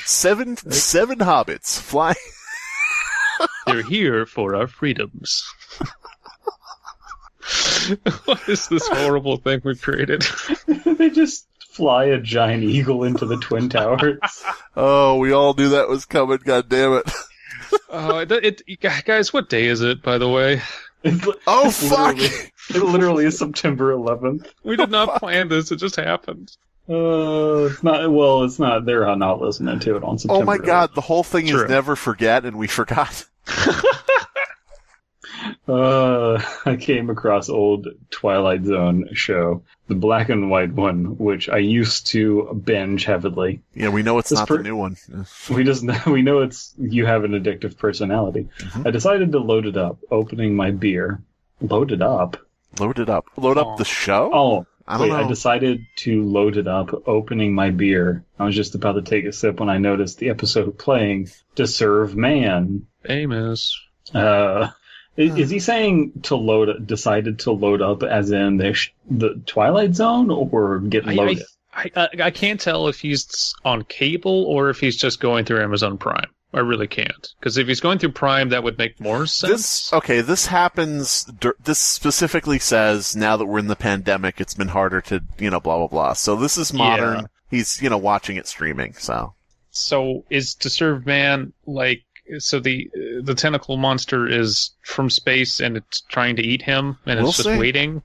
Seven hobbits flying. They're here for our freedoms. What is this horrible thing we've created? They just fly a giant eagle into the Twin Towers. Oh, we all knew that was coming, God damn it. Guys, what day is it, by the way? Oh, fuck! It literally is September 11th. We did not plan this, it just happened. It's not. Well, it's not. They're not listening to it on September. Oh my God! The whole thing True. is never forget, and we forgot. I came across old Twilight Zone show, the black and white one, which I used to binge heavily. Yeah, we know it's not the new one. We know it's you have an addictive personality. I decided to load it up, opening my beer. Load it up. Load it up. Load up the show. Oh. I don't know. I decided to load it up, opening my beer. I was just about to take a sip when I noticed the episode playing, To Serve Man. Famous. Is he saying decided to load up as in the Twilight Zone, or get loaded? I can't tell if he's on cable or if he's just going through Amazon Prime. I really can't. Because if he's going through Prime, that would make more sense. This happens, this specifically says, now that we're in the pandemic, it's been harder to, blah, blah, blah. So this is modern. Yeah. He's, watching it streaming, so. So is To Serve Man, so the tentacle monster is from space and it's trying to eat him and it's just waiting?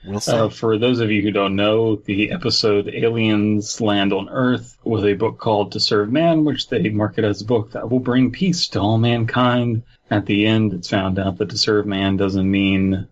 We'll see. For those of you who don't know, the episode Aliens Land on Earth was a book called To Serve Man, which they market as a book that will bring peace to all mankind. At the end, it's found out that to serve man doesn't mean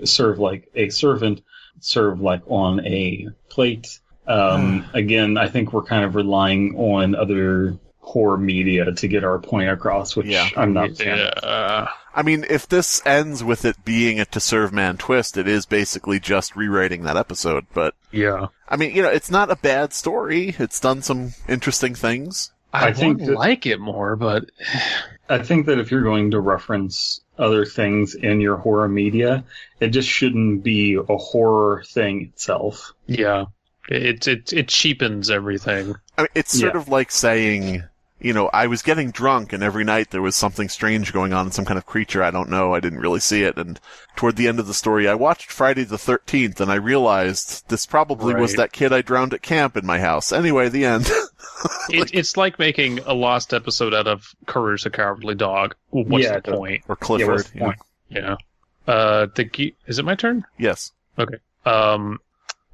serve like a servant, serve like on a plate. Again, I think we're kind of relying on other horror media to get our point across, which I'm not a fan of. I mean, if this ends with it being a To Serve Man twist, it is basically just rewriting that episode, but... Yeah. I mean, it's not a bad story. It's done some interesting things. I think like it more, but... I think that if you're going to reference other things in your horror media, it just shouldn't be a horror thing itself. Yeah. It cheapens everything. I mean, it's sort of like saying... I was getting drunk and every night there was something strange going on, some kind of creature I don't know, I didn't really see it, and toward the end of the story I watched Friday the 13th and I realized this probably was that kid I drowned at camp in my house. Anyway, the end. It's like making a lost episode out of Courage the Cowardly Dog. What's the point? Or Clifford. What's the point? Yeah. Is it my turn? Yes. Okay.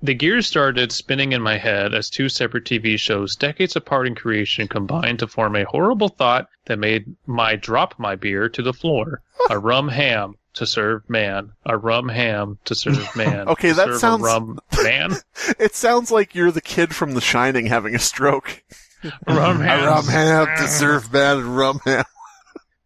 The gears started spinning in my head as two separate TV shows, decades apart in creation, combined to form a horrible thought that made my drop my beer to the floor. A rum ham to serve man. A rum ham to serve man. Okay, that sounds... A rum man? It sounds like you're the kid from The Shining having a stroke. Rum ham. A rum ham to serve man and rum ham.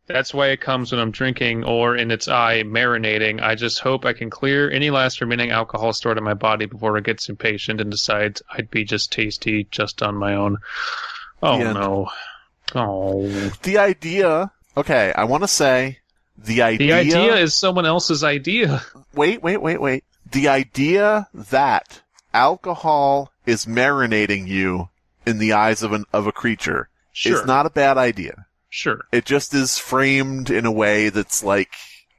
That's why it comes when I'm drinking or in its eye marinating. I just hope I can clear any last remaining alcohol stored in my body before it gets impatient and decides I'd be just tasty just on my own. Oh, no. Oh. The idea... Okay, I want to say... The idea is someone else's idea. Wait. The idea that alcohol is marinating you in the eyes of a creature is not a bad idea. Sure. It just is framed in a way that's like,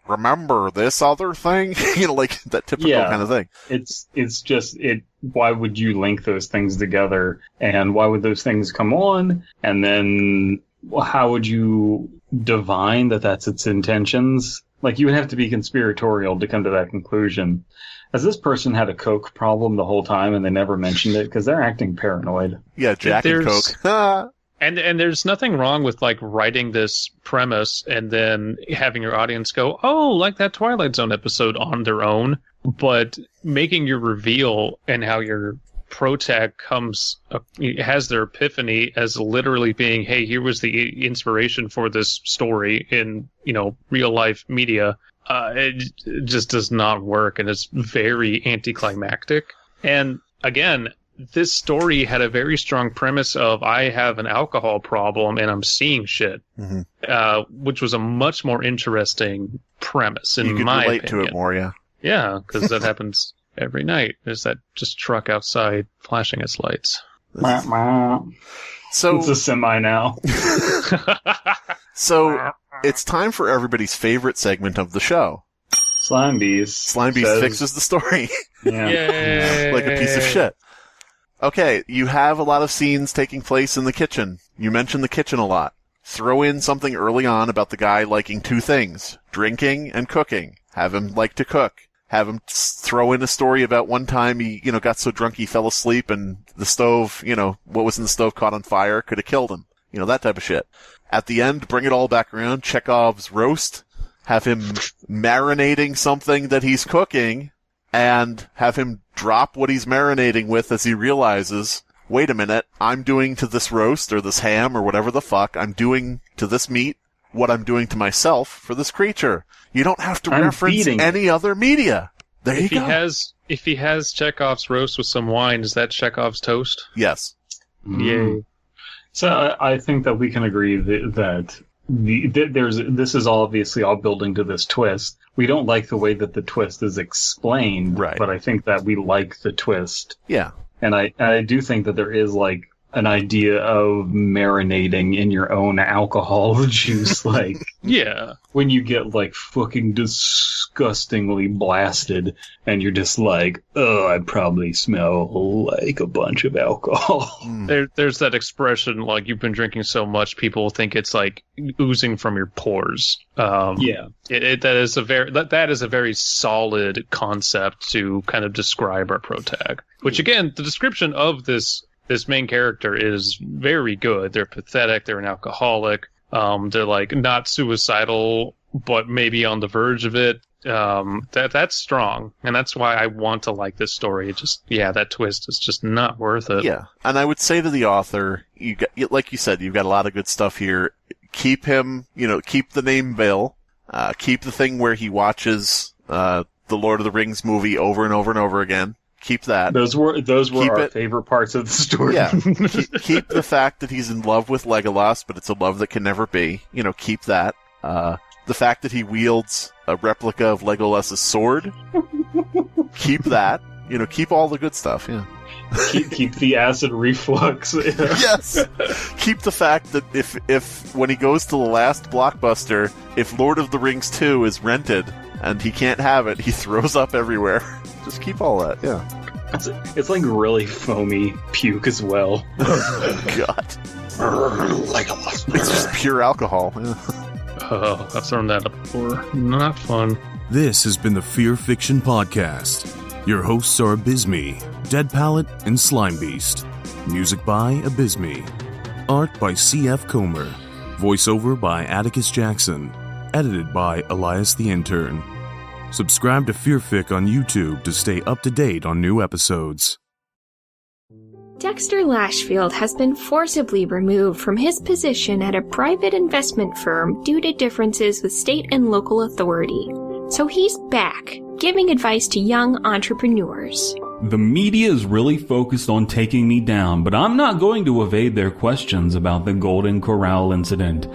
remember this other thing? Like that typical kind of thing. It's just, why would you link those things together? And why would those things come on? And then how would you divine that that's its intentions? Like, you would have to be conspiratorial to come to that conclusion. Has this person had a coke problem the whole time and they never mentioned it? Because they're acting paranoid. Yeah, Jack and Coke. And there's nothing wrong with writing this premise and then having your audience go, oh, like that Twilight Zone episode on their own, but making your reveal and how your protag has their epiphany as literally being, hey, here was the inspiration for this story in real life media. It just does not work, and it's very anticlimactic. And again, this story had a very strong premise of I have an alcohol problem and I'm seeing shit, which was a much more interesting premise in my opinion. You could relate to it more, yeah. Yeah, because that happens every night. There's that just truck outside flashing its lights. So it's a semi now. So it's time for everybody's favorite segment of the show. Slimebeast fixes the story. Yeah. Yay! Like a piece of shit. Okay, you have a lot of scenes taking place in the kitchen. You mention the kitchen a lot. Throw in something early on about the guy liking two things, drinking and cooking. Have him like to cook. Have him throw in a story about one time he, got so drunk he fell asleep and the stove, what was in the stove caught on fire, could have killed him. That type of shit. At the end, bring it all back around, Chekhov's roast. Have him marinating something that he's cooking, and have him drop what he's marinating with as he realizes, wait a minute, I'm doing to this roast or this ham or whatever the fuck, I'm doing to this meat what I'm doing to myself for this creature. You don't have to reference any other media. There you go. If he has Chekhov's roast with some wine, is that Chekhov's toast? Yes. Yay. So I think that we can agree that this is obviously all building to this twist. We don't like the way that the twist is explained, right? But I think that we like the twist. Yeah. And I do think that there is like an idea of marinating in your own alcohol juice, like yeah, when you get like fucking disgustingly blasted and you're just like, oh, I probably smell like a bunch of alcohol. There's that expression, like, you've been drinking so much people think it's like oozing from your pores. Yeah, that is a very solid concept to kind of describe our protag. Which again, the description of this main character is very good. They're pathetic. They're an alcoholic. They're like not suicidal, but maybe on the verge of it. That's strong, and that's why I want to like this story. That twist is just not worth it. Yeah, and I would say to the author, like you said, you've got a lot of good stuff here. Keep him, keep the name Bill. Keep the thing where he watches the Lord of the Rings movie over and over and over again. Keep that. Those were our favorite parts of the story. Yeah. keep the fact that he's in love with Legolas, but it's a love that can never be. Keep that. The fact that he wields a replica of Legolas' sword. Keep that. Keep all the good stuff. Yeah. Keep the acid reflux. Yes. Keep the fact that if when he goes to the last blockbuster, if Lord of the Rings 2 is rented and he can't have it, he throws up everywhere. Just keep all that, yeah. It's like really foamy puke as well. God. It's just pure alcohol. Yeah. Oh, I've thrown that up before. Not fun. This has been the Fear Fiction Podcast. Your hosts are Abysmii, Dead Palette, and Slimebeast. Music by Abysmii. Art by C.F. Comer. Voiceover by Atticus Jackson. Edited by Elias the Intern. Subscribe to Fearfic on YouTube to stay up to date on new episodes. Dexter Lashfield has been forcibly removed from his position at a private investment firm due to differences with state and local authority. So he's back, giving advice to young entrepreneurs. The media is really focused on taking me down, but I'm not going to evade their questions about the Golden Corral incident.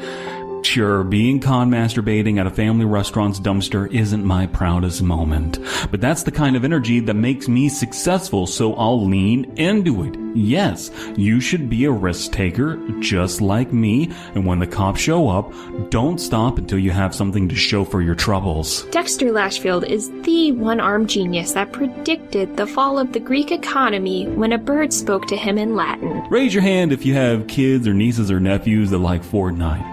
Sure, being con masturbating at a family restaurant's dumpster isn't my proudest moment, but that's the kind of energy that makes me successful, so I'll lean into it. Yes, you should be a risk taker, just like me, and when the cops show up, don't stop until you have something to show for your troubles. Dexter Lashfield is the one-armed genius that predicted the fall of the Greek economy when a bird spoke to him in Latin. Raise your hand if you have kids or nieces or nephews that like Fortnite.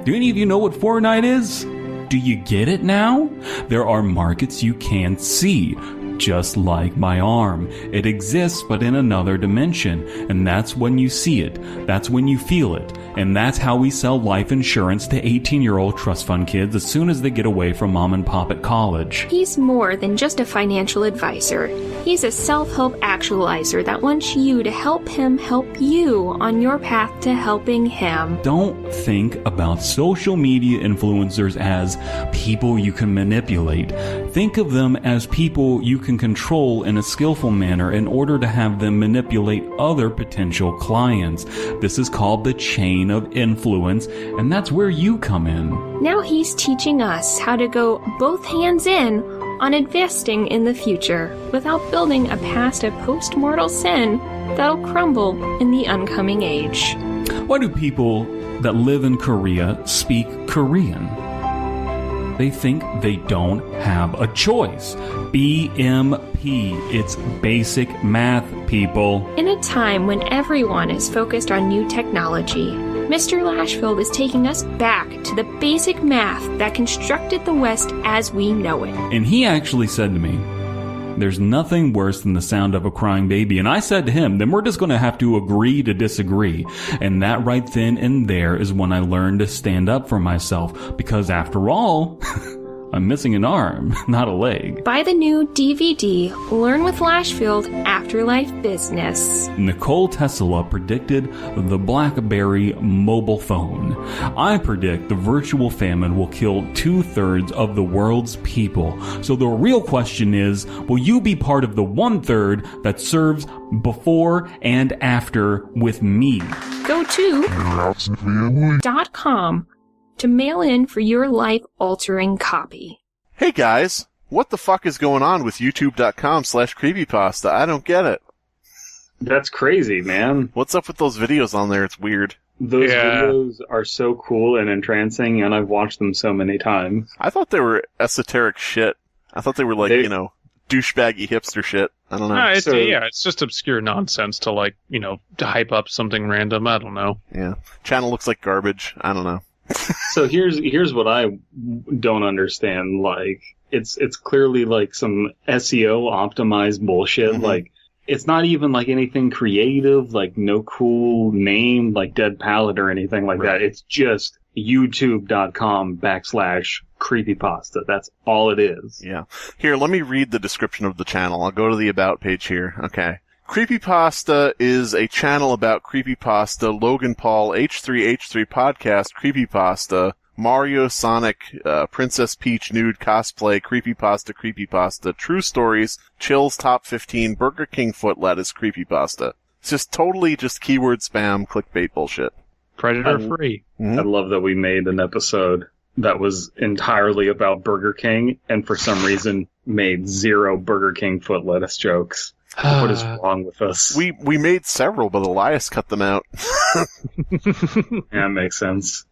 Do any of you know what Fortnite is? Do you get it now? There are markets you can't see, just like my arm. It exists, but in another dimension, and that's when you see it. That's when you feel it. And that's how we sell life insurance to 18-year-old trust fund kids as soon as they get away from mom and pop at college. He's more than just a financial advisor. He's a self-help actualizer that wants you to help him help you on your path to helping him. Don't think about social media influencers as people you can manipulate. Think of them as people you can control in a skillful manner in order to have them manipulate other potential clients. This is called the chain of influence, and that's where you come in. Now he's teaching us how to go both hands in on investing in the future without building a past of post-mortal sin that'll crumble in the oncoming age. Why do people that live in Korea speak Korean. They think they don't have a choice. BMP. It's basic math, people. In a time when everyone is focused on new technology, Mr. Lashfield is taking us back to the basic math that constructed the West as we know it. And he actually said to me, there's nothing worse than the sound of a crying baby. And I said to him, then we're just going to have to agree to disagree. And that right then and there is when I learned to stand up for myself. Because after all, I'm missing an arm, not a leg. Buy the new DVD, Learn with Lashfield, Afterlife Business. Nicole Tesla predicted the BlackBerry mobile phone. I predict the virtual famine will kill 2/3 of the world's people. So the real question is, will you be part of the 1/3 that serves before and after with me? Go to .com to mail in for your life-altering copy. Hey guys, what the fuck is going on with youtube.com/creepypasta? I don't get it. That's crazy, man. What's up with those videos on there? It's weird. Those videos are so cool and entrancing, and I've watched them so many times. I thought they were esoteric shit. I thought they were like, douchebaggy hipster shit. I don't know. It's just obscure nonsense to to hype up something random. I don't know. Yeah. Channel looks like garbage. I don't know. So here's what I don't understand. Like, it's clearly like some SEO optimized bullshit. Mm-hmm. Like, it's not even like anything creative, like no cool name, like Dead Palette or anything like that. It's just youtube.com/creepypasta. That's all it is. Yeah. Here, let me read the description of the channel. I'll go to the About page here. Okay. Creepypasta is a channel about Creepypasta, Logan Paul, H3H3 Podcast, Creepypasta, Mario, Sonic, Princess Peach, Nude, Cosplay, Creepypasta, True Stories, Chills, Top 15, Burger King Foot Lettuce, Creepypasta. It's just totally just keyword spam, clickbait bullshit. Predator free. Mm-hmm. I love that we made an episode that was entirely about Burger King, and for some reason made 0 Burger King Foot Lettuce jokes. What is wrong with us? We made several, but Elias cut them out. Yeah, makes sense.